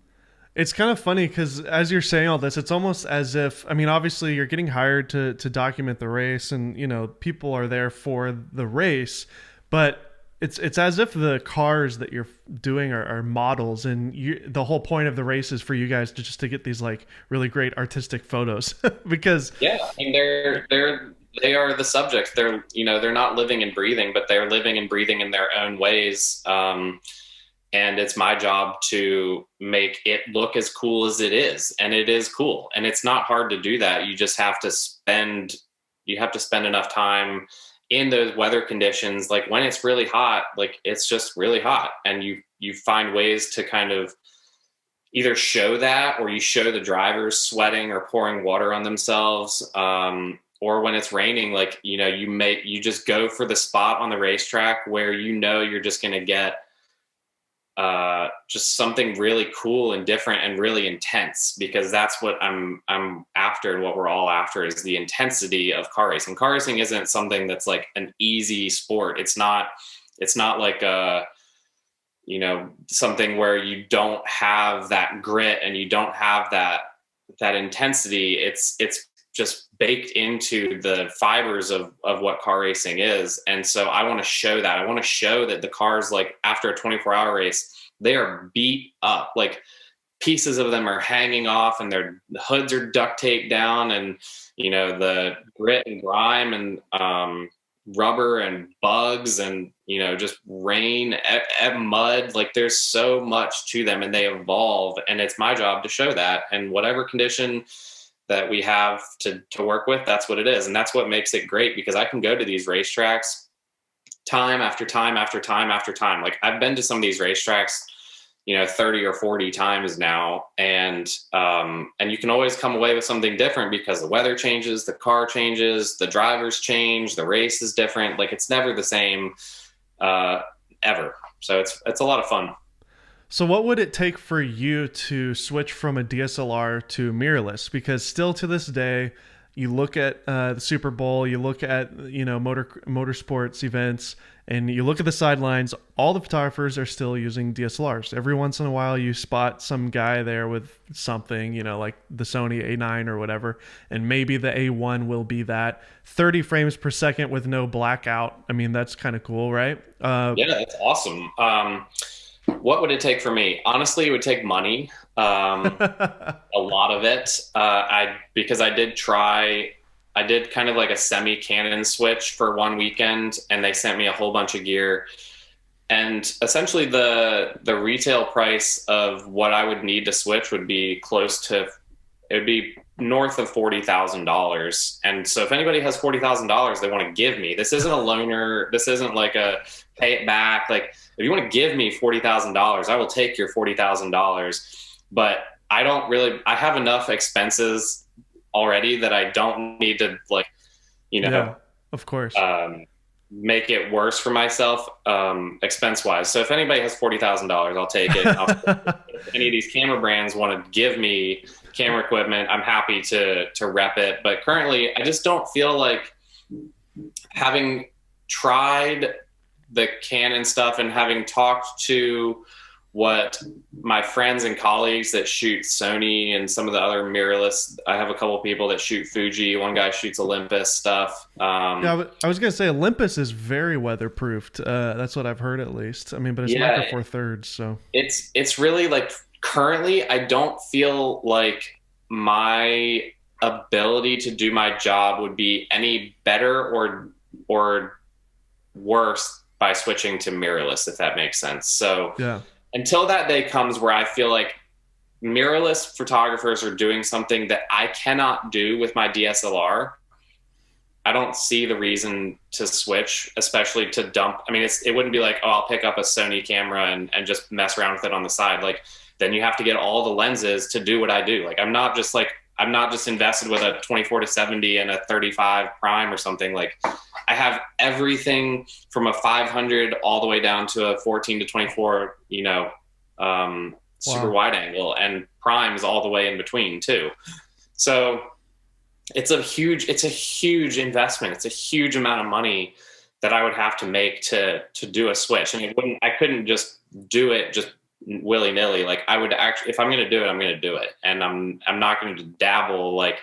It's kind of funny because as you're saying all this, it's almost as if, I mean, obviously you're getting hired to document the race, and people are there for the race, but it's as if the cars that you're doing are models, and the whole point of the race is for you guys to just to get these like really great artistic photos because Yeah, I mean they are the subjects. They're they're not living and breathing, but they're living and breathing in their own ways. And it's my job to make it look as cool as it is, and it is cool, and it's not hard to do that. You just have to spend enough time in those weather conditions. Like when it's really hot, like it's just really hot, and you find ways to kind of either show that, or you show the drivers sweating or pouring water on themselves. Or when it's raining, like, you just go for the spot on the racetrack where you're just going to get just something really cool and different and really intense, because that's what I'm after, and what we're all after is the intensity of car racing. Car racing isn't something that's like an easy sport. It's not like something where you don't have that grit and you don't have that intensity. It's just baked into the fibers of what car racing is. And so I want to show that. I want to show that the cars, like after a 24-hour race, they are beat up. Like pieces of them are hanging off, and the hoods are duct taped down, and the grit and grime and rubber and bugs and just rain, mud, like there's so much to them, and they evolve, and it's my job to show that. And whatever condition that we have to work with, that's what it is. And that's what makes it great, because I can go to these racetracks time after time after time after time. Like I've been to some of these racetracks 30 or 40 times now, and you can always come away with something different, because the weather changes, the car changes, the drivers change, the race is different. Like it's never the same ever. So it's a lot of fun. So what would it take for you to switch from a DSLR to mirrorless? Because still to this day, you look at the Super Bowl, you look at motorsports events, and you look at the sidelines. All the photographers are still using DSLRs. Every once in a while, you spot some guy there with something, like the Sony A9 or whatever, and maybe the A1 will be that 30 frames per second with no blackout. I mean, that's kind of cool, right? Yeah, that's awesome. What would it take for me? Honestly, it would take money. A lot of it. Because I did kind of like a semi Canon switch for one weekend, and they sent me a whole bunch of gear. And essentially the retail price of what I would need to switch would be north of $40,000. And so if anybody has $40,000 they want to give me, this isn't a loaner. This isn't like a pay it back. Like if you want to give me $40,000, I will take your $40,000. But I have enough expenses already that I don't need to yeah, of course, make it worse for myself expense wise. So if anybody has $40,000, I'll take it. If any of these camera brands want to give me camera equipment, I'm happy to rep it. But currently, I just don't feel like, having tried the Canon stuff and having talked to what my friends and colleagues that shoot Sony and some of the other mirrorless, I have a couple of people that shoot Fuji. One guy shoots Olympus stuff. Yeah, I was going to say Olympus is very weatherproofed. That's what I've heard, at least. I mean, but it's Micro Four Thirds, so it's really like, currently, I don't feel like my ability to do my job would be any better or worse by switching to mirrorless, if that makes sense. So yeah. Until that day comes where I feel like mirrorless photographers are doing something that I cannot do with my DSLR, I don't see the reason to switch, especially to dump. I mean, it wouldn't be like, oh, I'll pick up a Sony camera and just mess around with it on the side. Like, then you have to get all the lenses to do what I do. Like, I'm not just invested with a 24-70 and a 35 prime or something. Like, I have everything from a 500 all the way down to a 14-24, super wide angle, and primes all the way in between too. So it's a huge investment. It's a huge amount of money that I would have to make to do a switch. And I couldn't just do it just willy nilly. Like, I would actually, if I'm going to do it, I'm going to do it. And I'm not going to dabble, like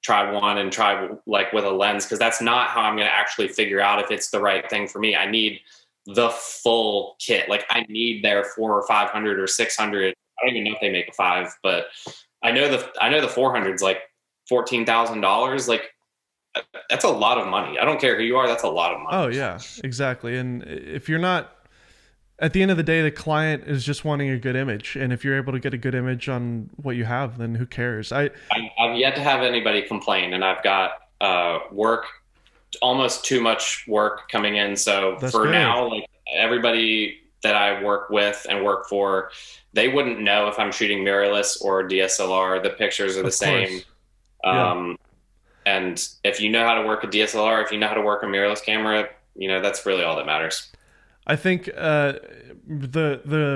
try one and try like with a lens, because that's not how I'm going to actually figure out if it's the right thing for me. I need the full kit. Like I need their 400 or 500 or 600. I don't even know if they make a 5, but I know the 400's like $14,000. Like that's a lot of money. I don't care who you are. That's a lot of money. Oh yeah, exactly. And if you're not, at the end of the day, the client is just wanting a good image. And if you're able to get a good image on what you have, then who cares? I've yet to have anybody complain, and I've got work, almost too much work coming in. So for good. now, like everybody that I work with and work for, they wouldn't know if I'm shooting mirrorless or DSLR. The pictures are the same. Yeah. And if you know how to work a DSLR, if you know how to work a mirrorless camera, that's really all that matters. I think the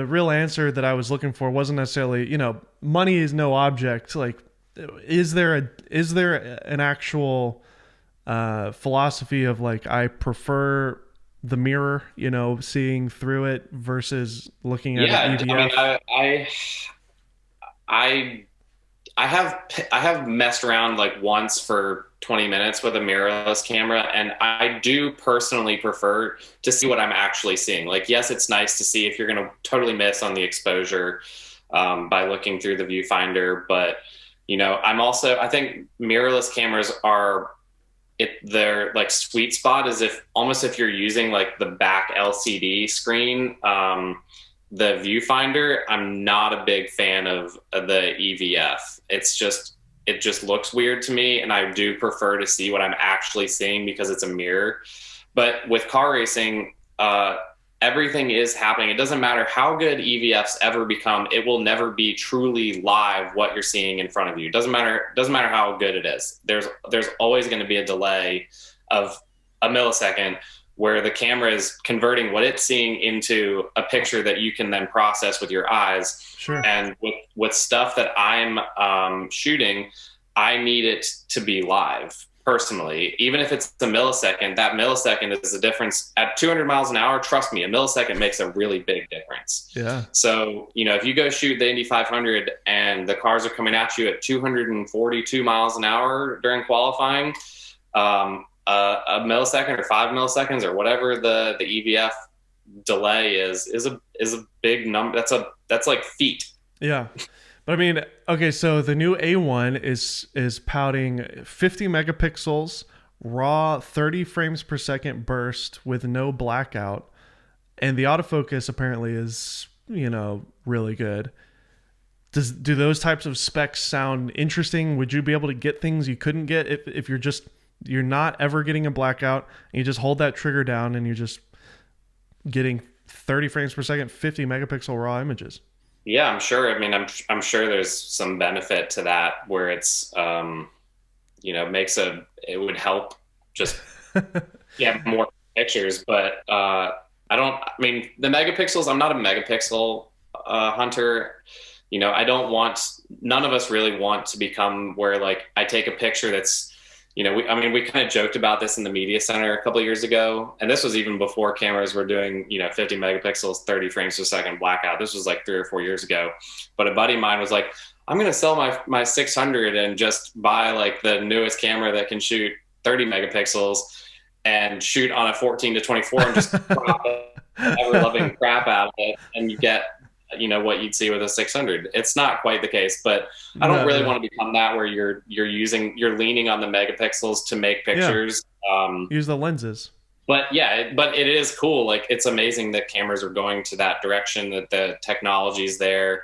real answer that I was looking for wasn't necessarily, money is no object. Like, is there an actual philosophy of like, I prefer the mirror, seeing through it versus looking at an EVF? I mean, I have messed around like once for 20 minutes with a mirrorless camera, and I do personally prefer to see what I'm actually seeing. Like, yes, it's nice to see if you're going to totally miss on the exposure by looking through the viewfinder, but I think mirrorless cameras their like sweet spot is if you're using like the back LCD screen. The viewfinder, I'm not a big fan of the EVF. It just looks weird to me, and I do prefer to see what I'm actually seeing because it's a mirror. But with car racing, everything is happening. It doesn't matter how good EVFs ever become; it will never be truly live what you're seeing in front of you. Doesn't matter how good it is. There's always going to be a delay of a millisecond where the camera is converting what it's seeing into a picture that you can then process with your eyes. Sure. And with stuff that I'm shooting, I need it to be live personally. Even if it's a millisecond, that millisecond is the difference. At 200 miles an hour, trust me, a millisecond makes a really big difference. Yeah. So, if you go shoot the Indy 500 and the cars are coming at you at 242 miles an hour during qualifying, a millisecond or 5 milliseconds or whatever the EVF delay is a big number. That's like feet. Yeah. But I mean, okay, so the new A1 is pouting 50 megapixels, raw 30 frames per second burst with no blackout, and the autofocus apparently is, really good. Do those types of specs sound interesting? Would you be able to get things you couldn't get if you're not ever getting a blackout and you just hold that trigger down and you're just getting 30 frames per second, 50 megapixel raw images? Yeah, I'm sure. I mean, I'm sure there's some benefit to that where it's, it would help just get more pictures, but the megapixels, I'm not a megapixel hunter. None of us really want to become where like I take a picture that's, we kind of joked about this in the media center a couple of years ago. And this was even before cameras were doing, 50 megapixels, 30 frames per second blackout. This was like 3 or 4 years ago. But a buddy of mine was like, I'm going to sell my 600 and just buy like the newest camera that can shoot 30 megapixels and shoot on a 14 to 24 and just ever loving crap out of it. And you get, what you'd see with a 600. It's not quite the case, but I don't really want to become that where you're leaning on the megapixels to make pictures. Use the lenses. But it is cool. Like it's amazing that cameras are going to that direction, that the technology's there.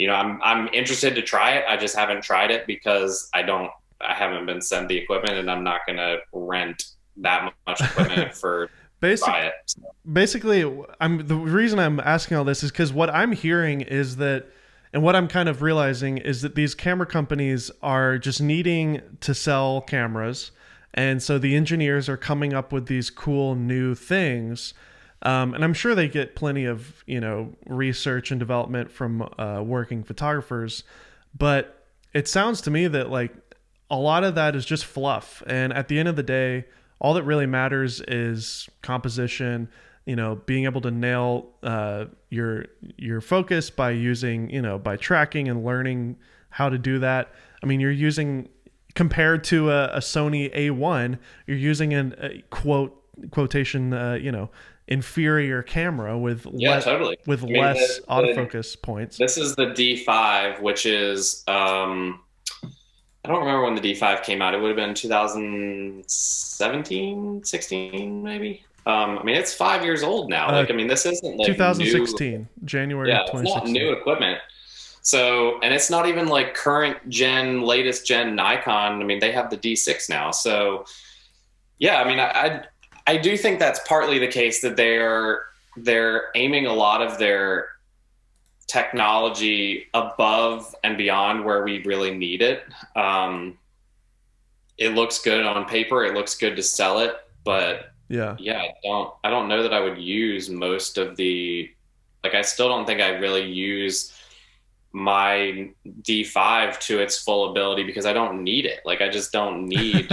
I'm interested to try it. I just haven't tried it because I haven't been sent the equipment, and I'm not going to rent that much equipment for Basically, the reason I'm asking all this is because what I'm hearing is that, and what I'm kind of realizing is that these camera companies are just needing to sell cameras, and so the engineers are coming up with these cool new things, and I'm sure they get plenty of research and development from working photographers, but it sounds to me that like a lot of that is just fluff, and at the end of the day, all that really matters is composition, being able to nail your focus by using, by tracking and learning how to do that. I mean, you're using, compared to a Sony A1, you're using a quotation, inferior camera with Yeah, totally. I mean, less autofocus points. this is the D5, which is I don't remember when the D5 came out. It would have been 2017, 16, maybe. I mean, it's 5 years old now. Like, I mean, this isn't like new. 2016, January Yeah, it's not 2016. new equipment. So, and it's not even like current gen, latest gen Nikon. I mean, they have the D6 now. So, yeah, I mean, I do think that's partly the case that they're aiming a lot of their technology above and beyond where we really need it. It looks good on paper. It looks good to sell it, but Yeah. yeah, I don't know that I would use most of the, like, I still don't think I really use my D5 to its full ability because I don't need it. Like, I just don't need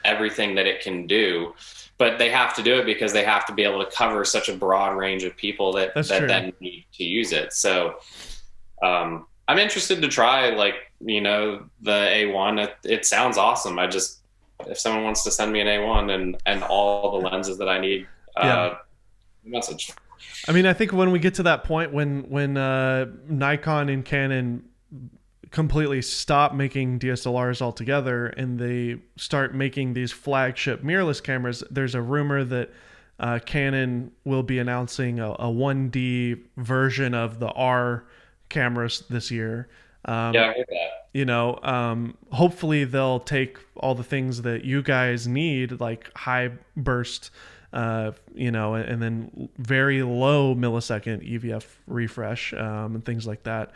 everything that it can do, but they have to do it because they have to be able to cover such a broad range of people that then need to use it. So I'm interested to try, like, you know, the A1. It sounds awesome. If someone wants to send me an A1 and all the lenses that I need, message. I mean, I think when we get to that point when Nikon and Canon completely stop making DSLRs altogether and they start making these flagship mirrorless cameras, there's a rumor that Canon will be announcing a 1D version of the R cameras this year. Yeah, I heard that. You know, hopefully they'll take all the things that you guys need, like high burst, you know, and then very low millisecond EVF refresh, and things like that.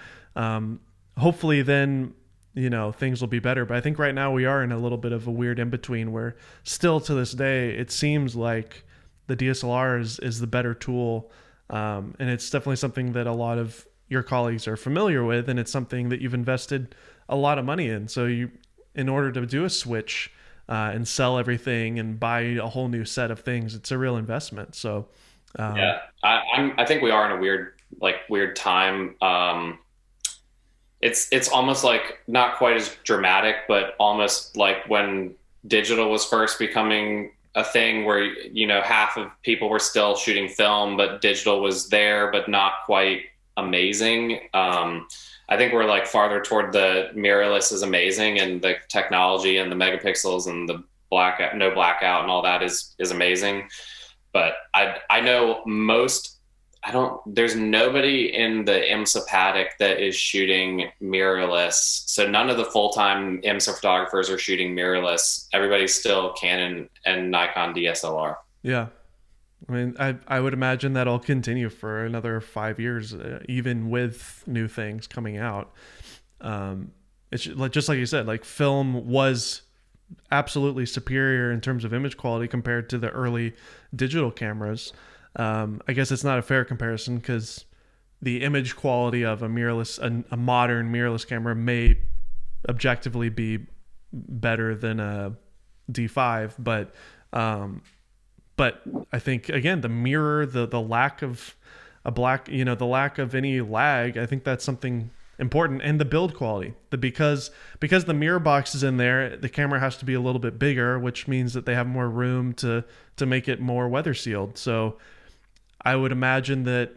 Hopefully then, you know, things will be better. But I think right now we are in a little bit of a weird in-between where still to this day, it seems like the DSLR is the better tool. And it's definitely something that a lot of your colleagues are familiar with. And it's something that you've invested a lot of money in. So in order to do a switch and sell everything and buy a whole new set of things, it's a real investment. So yeah, I think we are in a weird time. It's almost like not quite as dramatic, but almost like when digital was first becoming a thing where, you know, half of people were still shooting film, but digital was there, but not quite amazing. I think we're like farther toward the mirrorless is amazing, and the technology and the megapixels and the no blackout and all that is amazing. But I know there's nobody in the IMSA paddock that is shooting mirrorless. So none of the full-time IMSA photographers are shooting mirrorless. Everybody's still Canon and Nikon DSLR. Yeah. I mean, I would imagine that'll continue for another 5 years, even with new things coming out. It's like, just like you said, like film was absolutely superior in terms of image quality compared to the early digital cameras. I guess it's not a fair comparison because the image quality of a modern mirrorless camera may objectively be better than a D5, but I think again the mirror, the lack of the lack of any lag, I think that's something important, and the build quality. Because the mirror box is in there, the camera has to be a little bit bigger, which means that they have more room to make it more weather sealed. So I would imagine that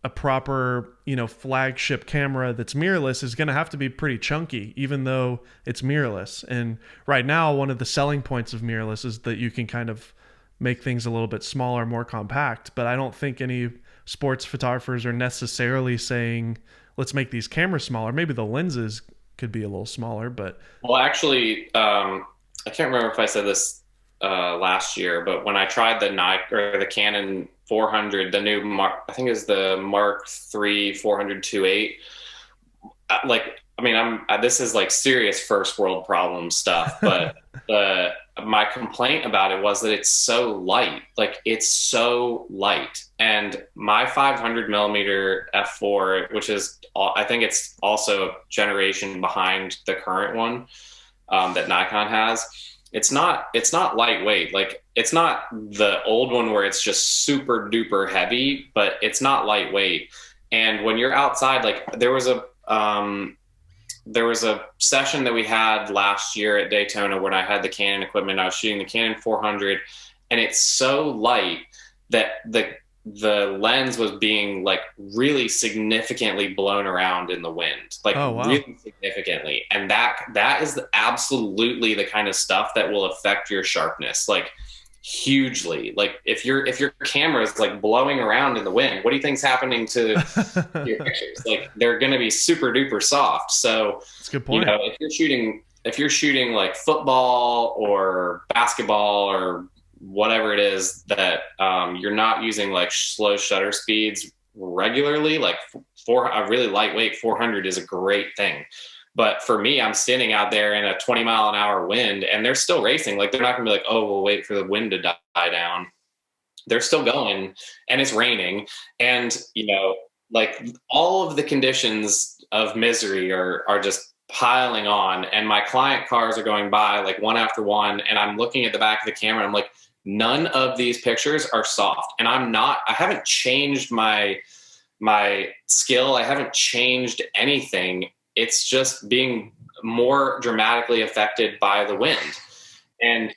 a proper, you know, flagship camera that's mirrorless is going to have to be pretty chunky, even though it's mirrorless. And right now, one of the selling points of mirrorless is that you can kind of make things a little bit smaller, more compact. But I don't think any sports photographers are necessarily saying, let's make these cameras smaller. Maybe the lenses could be a little smaller, but... Well, actually, I can't remember if I said this last year, but when I tried the Canon 400, the new I think it was the Mark III 400-2.8. Like, I mean, this is like serious first world problem stuff, but my complaint about it was that it's so light. Like, it's so light. And my 500 millimeter f4, which is, I think it's also a generation behind the current one that Nikon has. It's not lightweight. Like, it's not the old one where it's just super duper heavy, but it's not lightweight. And when you're outside, like, there was a session that we had last year at Daytona when I had the Canon equipment. I was shooting the Canon 400, and it's so light that the lens was being like really significantly blown around in the wind, like Oh wow. really significantly. And that is absolutely the kind of stuff that will affect your sharpness, like hugely. Like if your camera is like blowing around in the wind, what do you think's happening to your pictures? Like they're going to be super duper soft. So, That's a good point. if you're shooting like football or basketball or whatever it is that you're not using like slow shutter speeds regularly, like a really lightweight 400 is a great thing. But for me, I'm standing out there in a 20-mile-an-hour wind and they're still racing. Like they're not gonna be like, oh, we'll wait for the wind to die down. They're still going and it's raining. And, like all of the conditions of misery are just piling on. And my client cars are going by like one after one. And I'm looking at the back of the camera. And I'm like, none of these pictures are soft. And I haven't changed my skill. I haven't changed anything. It's just being more dramatically affected by the wind. And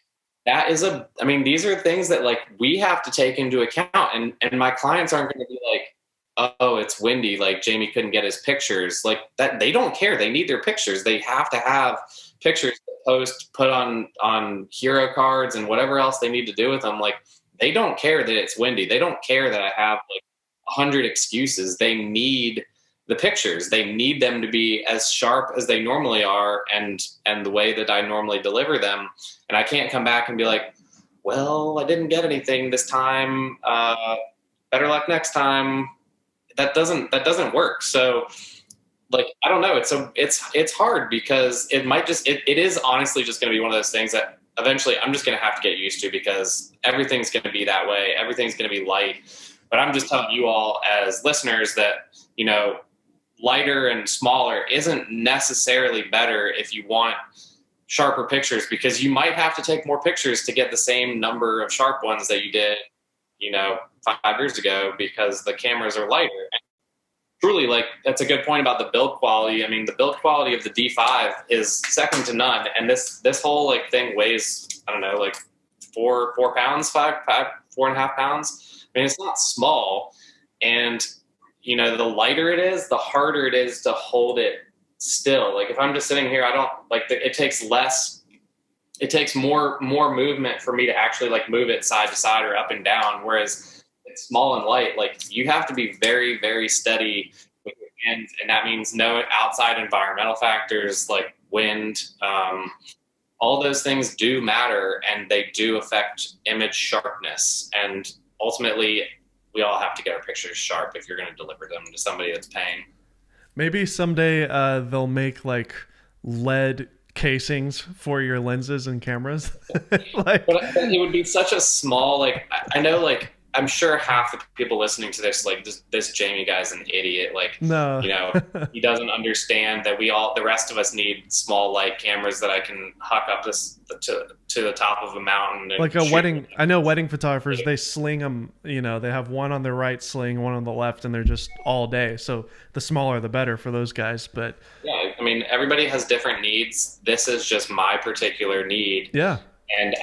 these are things that like we have to take into account. And my clients aren't going to be like, oh, it's windy, like Jamey couldn't get his pictures. Like that, they don't care. They need their pictures. They have to have pictures to post, put on hero cards and whatever else they need to do with them. Like they don't care that it's windy. They don't care that I have like 100 excuses. They need the pictures. They need them to be as sharp as they normally are and the way that I normally deliver them. And I can't come back and be like, well, I didn't get anything this time. Better luck next time. That doesn't work. So like, I don't know. It's hard because it is honestly just going to be one of those things that eventually I'm just going to have to get used to because everything's going to be that way. Everything's going to be light. But I'm just telling you all as listeners that, lighter and smaller isn't necessarily better if you want sharper pictures, because you might have to take more pictures to get the same number of sharp ones that you did, 5 years ago, because the cameras are lighter. And truly, like, that's a good point about the build quality. I mean, the build quality of the D5 is second to none. And this whole like thing weighs, I don't know, like 4 pounds, 4.5 pounds. I mean, it's not small. And the lighter it is, the harder it is to hold it still. Like if I'm just sitting here, I don't like it takes more movement for me to actually like move it side to side or up and down. Whereas it's small and light, like you have to be very, very steady with your hands. And that means no outside environmental factors like wind. All those things do matter and they do affect image sharpness. And ultimately, we all have to get our pictures sharp if you're going to deliver them to somebody that's paying. Maybe someday they'll make like lead casings for your lenses and cameras. But it would be such a small, like, I know, like, I'm sure half the people listening to this, like, this Jamey guy's an idiot. Like, no, he doesn't understand that the rest of us need small light cameras that I can huck up to the top of a mountain. Like a wedding. I know wedding photographers, they sling them, they have one on their right sling, one on the left, and they're just all day. So the smaller, the better for those guys. But yeah, I mean, everybody has different needs. This is just my particular need. Yeah. And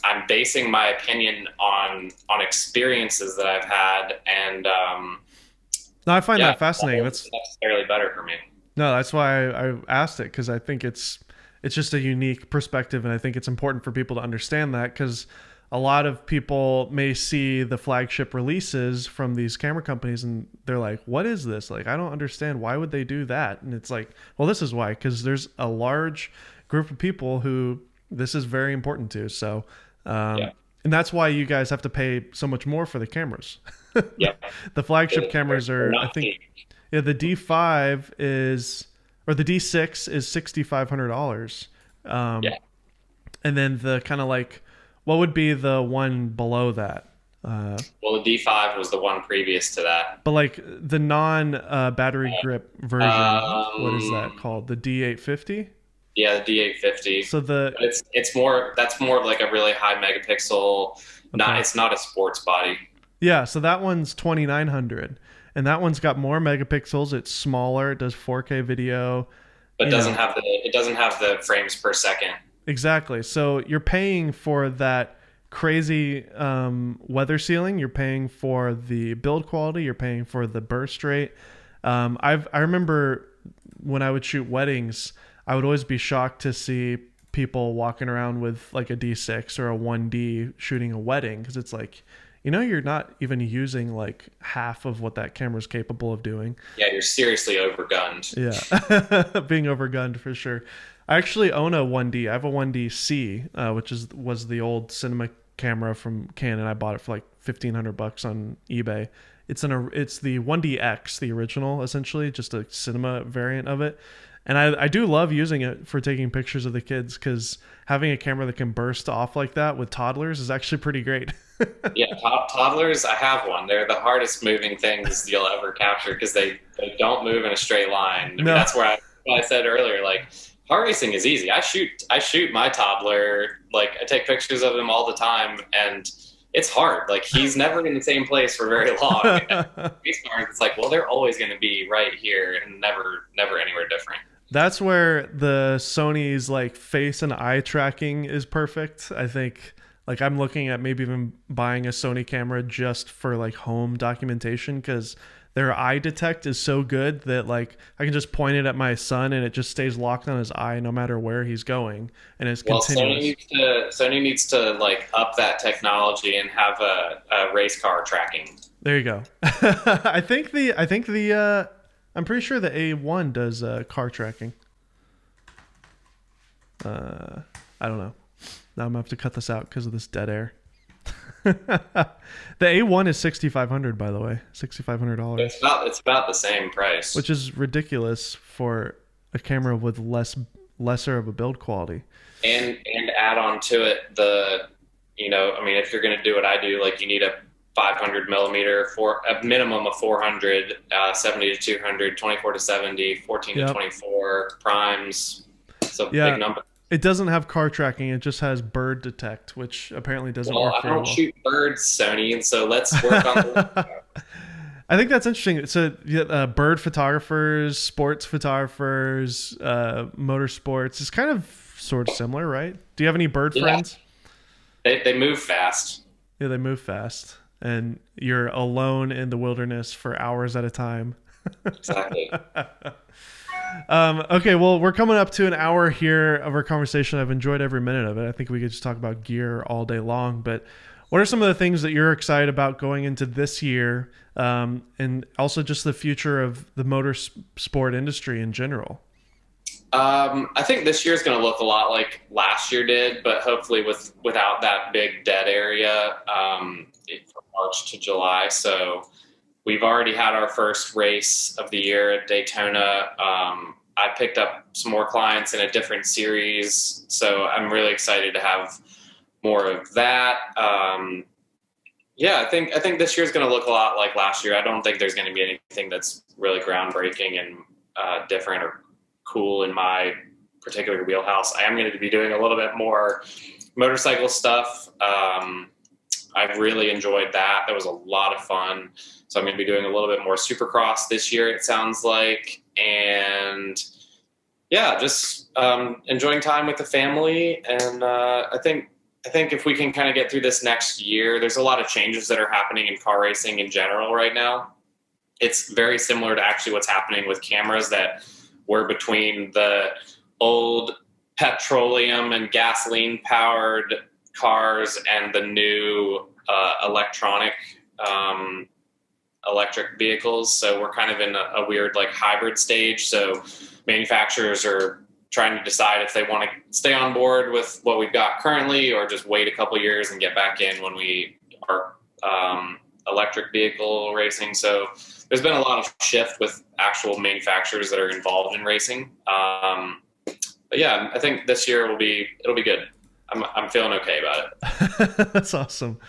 I'm basing my opinion on experiences that I've had, and no, I find that fascinating. That's necessarily better for me. No, that's why I asked it, because I think it's just a unique perspective, and I think it's important for people to understand that, because a lot of people may see the flagship releases from these camera companies and they're like, what is this? Like, I don't understand. Why would they do that? And it's like, well, this is why, because there's a large group of people who this is very important to. So, and that's why you guys have to pay so much more for the cameras. Yeah. The flagship cameras are, I think, the D5 is, or the D6 is $6,500. And then the kind of like, what would be the one below that? Well, the D5 was the one previous to that. But like the non-battery grip version, what is that called? The D850? Yeah, the D850. So that's more of like a really high megapixel. Okay. It's not a sports body. Yeah, so that one's 2,900, and that one's got more megapixels. It's smaller. It does 4K video, but it doesn't have the frames per second. Exactly. So you're paying for that crazy weather sealing. You're paying for the build quality. You're paying for the burst rate. I remember when I would shoot weddings, I would always be shocked to see people walking around with like a D6 or a 1D shooting a wedding, because it's like, you're not even using like half of what that camera's capable of doing. Yeah, you're seriously overgunned. Yeah, being overgunned for sure. I actually own a 1D. I have a 1D-C, which was the old cinema camera from Canon. I bought it for like $1,500 on eBay. It's the 1DX, the original, essentially, just a cinema variant of it. And I do love using it for taking pictures of the kids, because having a camera that can burst off like that with toddlers is actually pretty great. Yeah, toddlers, I have one. They're the hardest moving things you'll ever capture, because they don't move in a straight line. I mean, No. that's where I said earlier, like, car racing is easy. I shoot my toddler, like, I take pictures of him all the time, and it's hard. Like, he's never in the same place for very long. Race cars, it's like, well, they're always going to be right here and never anywhere different. That's where the Sony's like face and eye tracking is perfect. I think, like, I'm looking at maybe even buying a Sony camera just for like home documentation, because their eye detect is so good that like I can just point it at my son and it just stays locked on his eye no matter where he's going, and it's continuous. Sony needs to like up that technology and have a race car tracking. There you go. I think the I'm pretty sure the A1 does car tracking. I don't know. Now I'm gonna have to cut this out because of this dead air. The A1 is $6,500, by the way, $6,500. It's about the same price, which is ridiculous for a camera with lesser of a build quality. And add on to it if you're going to do what I do, like, you need a 500 millimeter for a minimum of 400, 70 to 200, 24 to 70, 14 to 24 primes. So big number. It doesn't have car tracking. It just has bird detect, which apparently doesn't work very well. I don't shoot birds, Sony, and so let's work on the I think that's interesting. So bird photographers, sports photographers, motorsports is kind of sort of similar, right? Do you have any bird friends? They move fast. Yeah, they move fast. And you're alone in the wilderness for hours at a time. Exactly. Okay, well, we're coming up to an hour here of our conversation. I've enjoyed every minute of it. I think we could just talk about gear all day long. But what are some of the things that you're excited about going into this year, and also just the future of the motorsport industry in general? I think this year is going to look a lot like last year did, but hopefully without that big dead area from March to July. So we've already had our first race of the year at Daytona. I picked up some more clients in a different series, so I'm really excited to have more of that. I think this year is going to look a lot like last year. I don't think there's going to be anything that's really groundbreaking and different or cool in my particular wheelhouse. I am going to be doing a little bit more motorcycle stuff. I've really enjoyed that. That was a lot of fun. So I'm going to be doing a little bit more Supercross this year, it sounds like. And just enjoying time with the family. And I think if we can kind of get through this next year, there's a lot of changes that are happening in car racing in general right now. It's very similar to actually what's happening with cameras, that we're between the old petroleum and gasoline powered cars and the new electric vehicles. So we're kind of in a weird like hybrid stage. So manufacturers are trying to decide if they want to stay on board with what we've got currently, or just wait a couple years and get back in when we are electric vehicle racing. So there's been a lot of shift with actual manufacturers that are involved in racing. I think this year it'll be good. I'm feeling okay about it. That's awesome.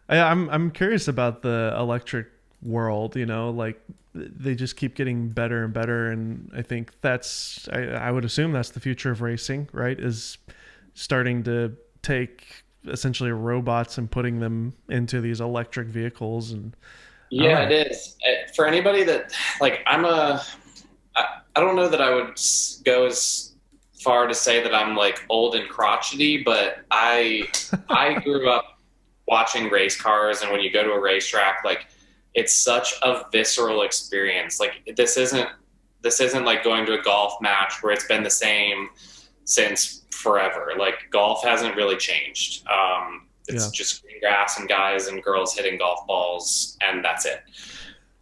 I'm curious about the electric world. Like, they just keep getting better and better, and I think I would assume that's the future of racing, right? Is starting to take essentially robots and putting them into these electric vehicles. And it is. For anybody that, like, I don't know that I would go as far to say that I'm like old and crotchety, but I grew up watching race cars, and when you go to a racetrack, like it's such a visceral experience. Like this isn't like going to a golf match where it's been the same since forever. Like golf hasn't really changed. It's just green grass and guys and girls hitting golf balls, and that's it.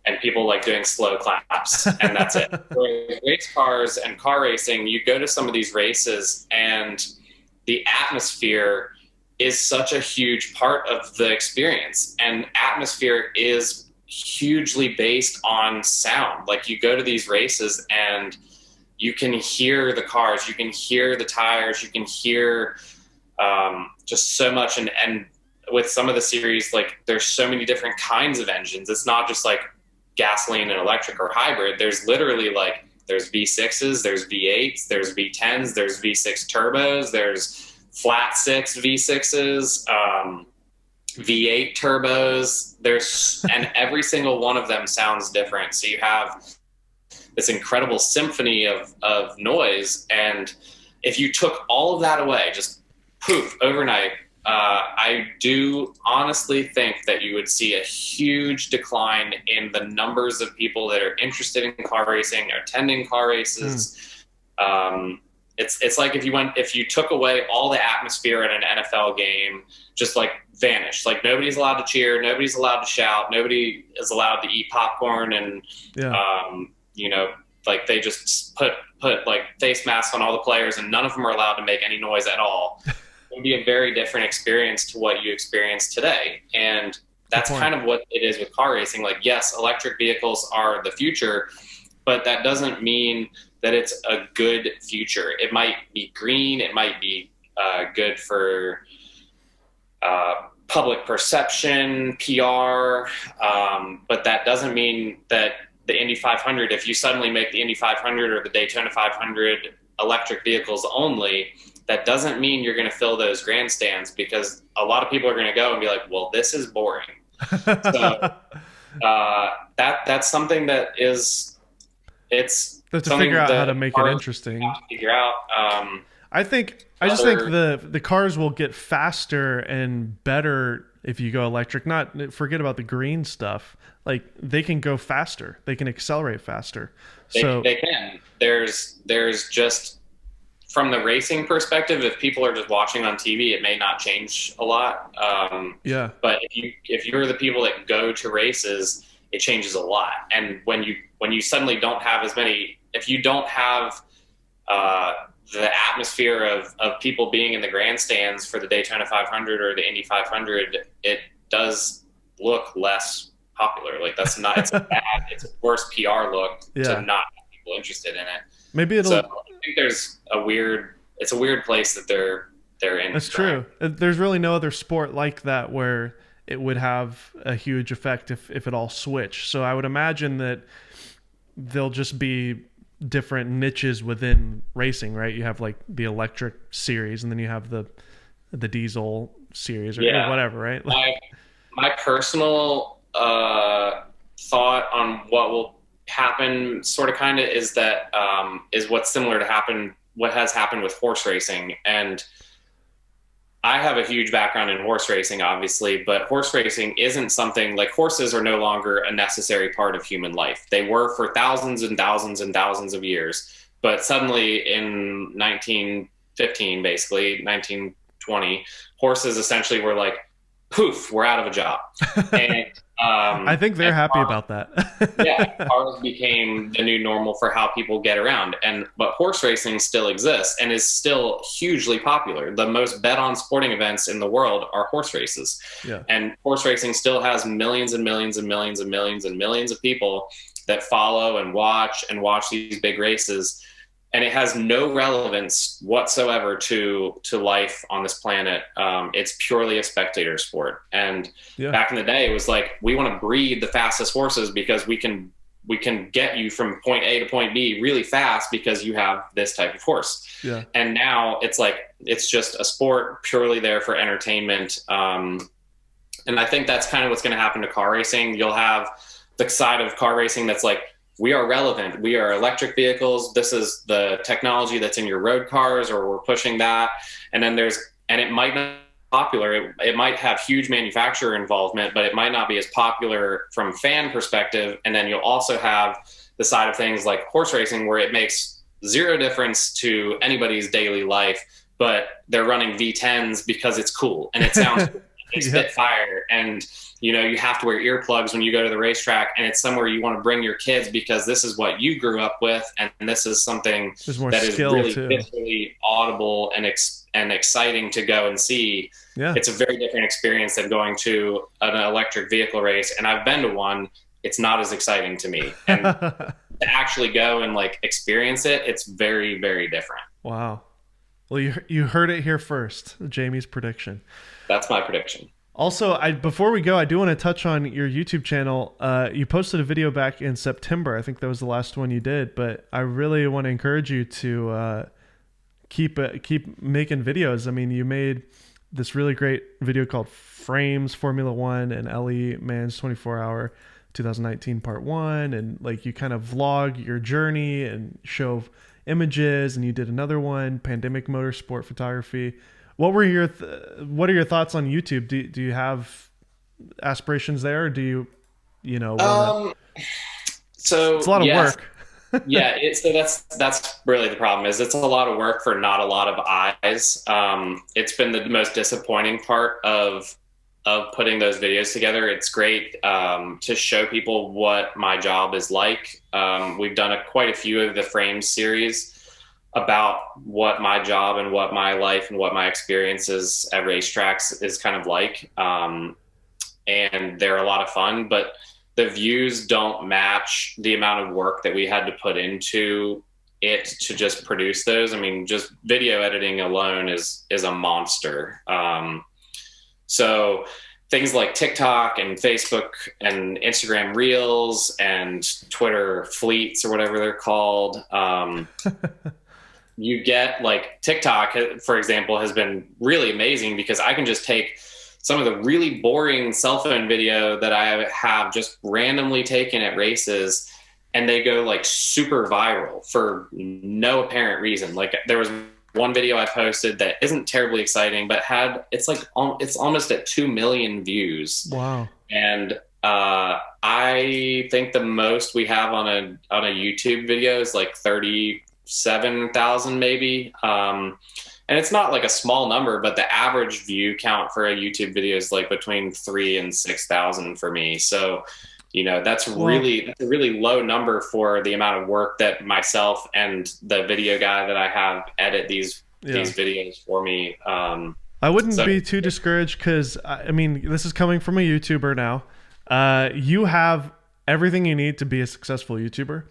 And people like doing slow claps, and that's it. Whereas race cars and car racing, you go to some of these races, and the atmosphere is such a huge part of the experience. And atmosphere is hugely based on sound. Like you go to these races and you can hear the cars, you can hear the tires, you can hear just so much. And with some of the series, like there's so many different kinds of engines. It's not just like gasoline and electric or hybrid. There's literally like, there's V6s, there's V8s, there's V10s, there's V6 turbos, there's flat six V6s, V8 turbos. And every single one of them sounds different. So you have this incredible symphony of noise. And if you took all of that away, just poof, overnight, I do honestly think that you would see a huge decline in the numbers of people that are interested in car racing, attending car races. It's like if you took away all the atmosphere at an NFL game, just like vanished. Like nobody's allowed to cheer, nobody's allowed to shout, nobody is allowed to eat popcorn, and like they just put like face masks on all the players, and none of them are allowed to make any noise at all. It would be a very different experience to what you experience today. And that's kind of what it is with car racing. Like, yes, electric vehicles are the future, but that doesn't mean that it's a good future. It might be green. It might be good for public perception, PR. But that doesn't mean that the Indy 500, if you suddenly make the Indy 500 or the Daytona 500 electric vehicles only, that doesn't mean you're going to fill those grandstands, because a lot of people are going to go and be like, well, this is boring. So that's something that is, it's to figure out how to make it interesting. Figure out. I just think the cars will get faster and better if you go electric. Not forget about the green stuff. Like they can go faster. They can accelerate faster. They can. There's just, from the racing perspective, if people are just watching on TV, it may not change a lot. But if you're the people that go to races, it changes a lot. And when you suddenly don't have as many, if you don't have the atmosphere of people being in the grandstands for the Daytona 500 or the Indy 500, it does look less popular. Like that's not, it's a worse PR look to not have people interested in it. Maybe it'll. So I think it's a weird place that they're in. That's true. There's really no other sport like that where it would have a huge effect if it all switched. So I would imagine that there'll just be different niches within racing, right? You have like the electric series, and then you have the diesel series or whatever, right? My personal thought on what will happen sort of kind of is that is what's similar to what has happened with horse racing. And I have a huge background in horse racing, obviously, but horse racing isn't something like, horses are no longer a necessary part of human life. They were for thousands and thousands and thousands of years, but suddenly in 1915, basically 1920, horses essentially were like, poof, we're out of a job. And I think they're happy about that. Cars became the new normal for how people get around. But horse racing still exists and is still hugely popular. The most bet on sporting events in the world are horse races. Yeah. And horse racing still has millions and millions and millions and millions and millions of people that follow and watch these big races. And it has no relevance whatsoever to life on this planet. It's purely a spectator sport. And back in the day, it was like, we want to breed the fastest horses because we can get you from point A to point B really fast because you have this type of horse. Yeah. And now it's like, it's just a sport purely there for entertainment. And I think that's kind of what's going to happen to car racing. You'll have the side of car racing that's like, we are relevant. We are electric vehicles. This is the technology that's in your road cars, or we're pushing that. And then it might not popular. It might have huge manufacturer involvement, but it might not be as popular from fan perspective. And then you'll also have the side of things like horse racing, where it makes zero difference to anybody's daily life, but they're running V10s because it's cool and it sounds cool. They spit fire, and you have to wear earplugs when you go to the racetrack, and it's somewhere you want to bring your kids because this is what you grew up with, and this is something that is really visually audible and exciting to go and see. Yeah. It's a very different experience than going to an electric vehicle race, and I've been to one. It's not as exciting to me, and to actually go and like experience it, it's very, very different. Wow. Well, you heard it here first. Jamey's prediction. That's my prediction. Also, before we go, I do want to touch on your YouTube channel. You posted a video back in September. I think that was the last one you did, but I really want to encourage you to keep making videos. I mean, you made this really great video called Frames Formula One and LE Man's 24-hour 2019 Part 1, and like you kind of vlog your journey and show images, and you did another one, Pandemic Motorsport Photography. What are your thoughts on YouTube? Do you have aspirations there, or do you so it's a lot of work. Yeah, so that's really the problem, is it's a lot of work for not a lot of eyes. It's been the most disappointing part of putting those videos together. It's great to show people what my job is like. We've done quite a few of the Frames series about what my job and what my life and what my experiences at racetracks is kind of like. And they're a lot of fun, but the views don't match the amount of work that we had to put into it to just produce those. I mean, just video editing alone is a monster. So things like TikTok and Facebook and Instagram Reels and Twitter Fleets or whatever they're called. You get like TikTok, for example, has been really amazing because I can just take some of the really boring cell phone video that I have just randomly taken at races, and they go like super viral for no apparent reason. Like there was one video I posted that isn't terribly exciting, but it's almost at 2 million views. Wow. And I think the most we have on a YouTube video is like 37,000 maybe. And it's not like a small number, but the average view count for a YouTube video is like between 3,000 and 6,000 for me. So, that's a really low number for the amount of work that myself and the video guy that I have edit these videos for me. I wouldn't be too discouraged because, I mean, this is coming from a YouTuber now. You have everything you need to be a successful YouTuber.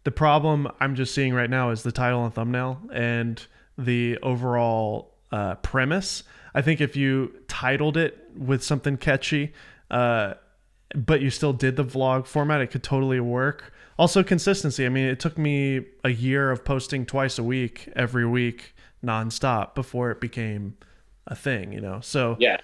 The problem I'm just seeing right now is the title and thumbnail and the overall premise. I think if you titled it with something catchy, but you still did the vlog format, it could totally work. Also, consistency. I mean, it took me a year of posting twice a week, every week, nonstop before it became a thing, So, yeah,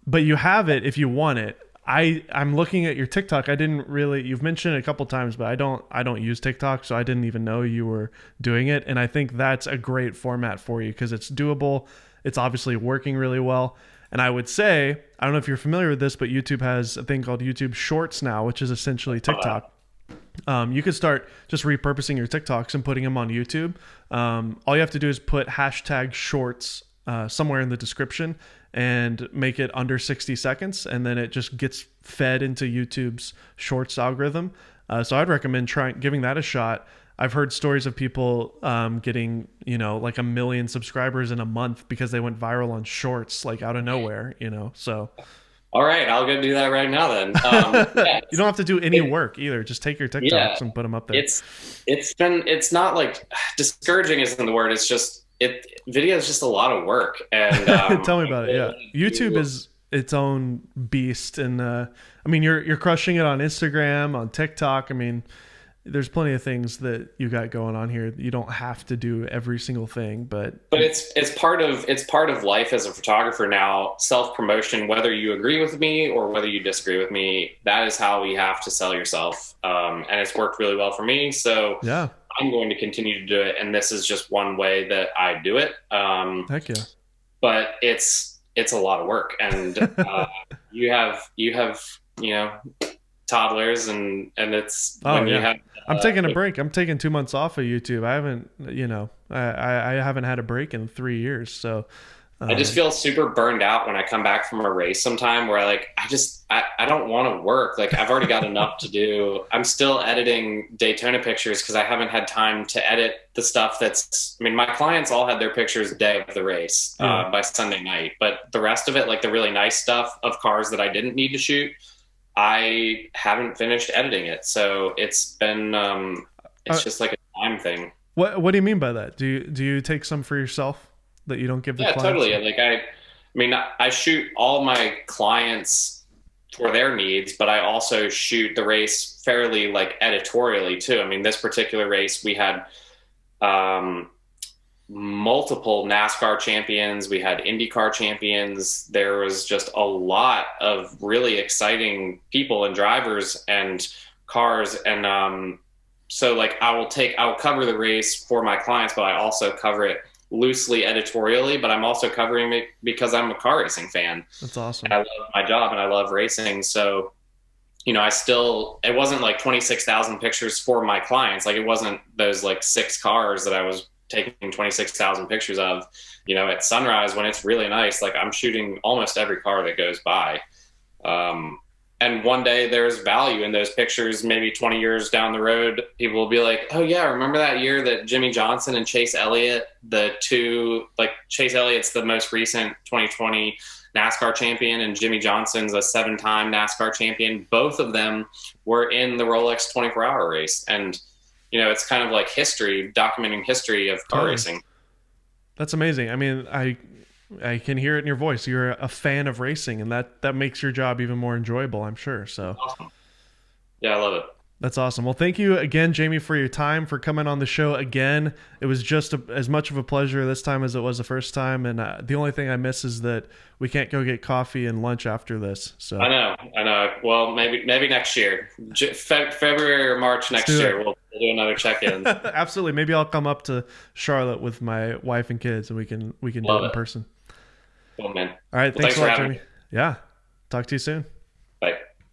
but you have it if you want it. I'm looking at your TikTok. You've mentioned it a couple times, but I don't use TikTok, so I didn't even know you were doing it. And I think that's a great format for you because it's doable. It's obviously working really well. And I would say, I don't know if you're familiar with this, but YouTube has a thing called YouTube Shorts now, which is essentially TikTok. You could start just repurposing your TikToks and putting them on YouTube. All you have to do is put #shorts somewhere in the description and make it under 60 seconds. And then it just gets fed into YouTube's Shorts algorithm. So I'd recommend giving that a shot. I've heard stories of people getting, like 1 million subscribers in a month because they went viral on Shorts, like out of nowhere, so. All right, I'll go do that right now then. Yeah, you don't have to do any work either. Just take your TikToks and put them up there. It's not like discouraging isn't the word. It's just, video is just a lot of work. And tell me about it. Yeah. YouTube is its own beast. And I mean, you're crushing it on Instagram, on TikTok. I mean, there's plenty of things that you got going on here. You don't have to do every single thing, but it's part of life as a photographer now. Self-promotion, whether you agree with me or whether you disagree with me, that is how we have to sell yourself. And it's worked really well for me. So yeah, I'm going to continue to do it. And this is just one way that I do it. Heck yeah. But it's it's a lot of work, and you have toddlers, and it's Oh when you yeah. have I'm taking a break. I'm taking 2 months off of YouTube. I haven't, I haven't had a break in 3 years. So, I just feel super burned out when I come back from a race sometime where I don't want to work. Like I've already got enough to do. I'm still editing Daytona pictures because I haven't had time to edit the stuff my clients all had their pictures day of the race by Sunday night, but the rest of it, like the really nice stuff of cars that I didn't need to shoot, I haven't finished editing it. So it's been, it's just like a time thing. What do you mean by that? Do you take some for yourself that you don't give the clients? Totally. Like I shoot all my clients for their needs, but I also shoot the race fairly like editorially too. I mean, this particular race, we had multiple NASCAR champions. We had IndyCar champions. There was just a lot of really exciting people and drivers and cars. And so like I'll cover the race for my clients, but I also cover it loosely editorially, but I'm also covering it because I'm a car racing fan. That's awesome. And I love my job and I love racing. So, it wasn't like 26,000 pictures for my clients. Like it wasn't those like 6 cars that I was taking 26,000 pictures of, at sunrise when it's really nice. Like I'm shooting almost every car that goes by. And one day there's value in those pictures. Maybe 20 years down the road, people will be like, oh yeah, remember that year that Jimmie Johnson and Chase Elliott, Chase Elliott's the most recent 2020 NASCAR champion and Jimmie Johnson's a 7-time NASCAR champion. Both of them were in the Rolex 24-hour race. And, it's kind of like history, documenting history of car racing. That's amazing. I mean, I can hear it in your voice. You're a fan of racing, and that makes your job even more enjoyable, I'm sure. So, awesome. Yeah, I love it. That's awesome. Well, thank you again, Jamey, for your time, for coming on the show again. It was just as much of a pleasure this time as it was the first time. And the only thing I miss is that we can't go get coffee and lunch after this. So I know. Well, maybe next year, February or March next year, we'll do another check-in. Absolutely. Maybe I'll come up to Charlotte with my wife and kids, and we can do it in person. Cool, man. All right. Thanks a lot, Jamey. Yeah. Talk to you soon.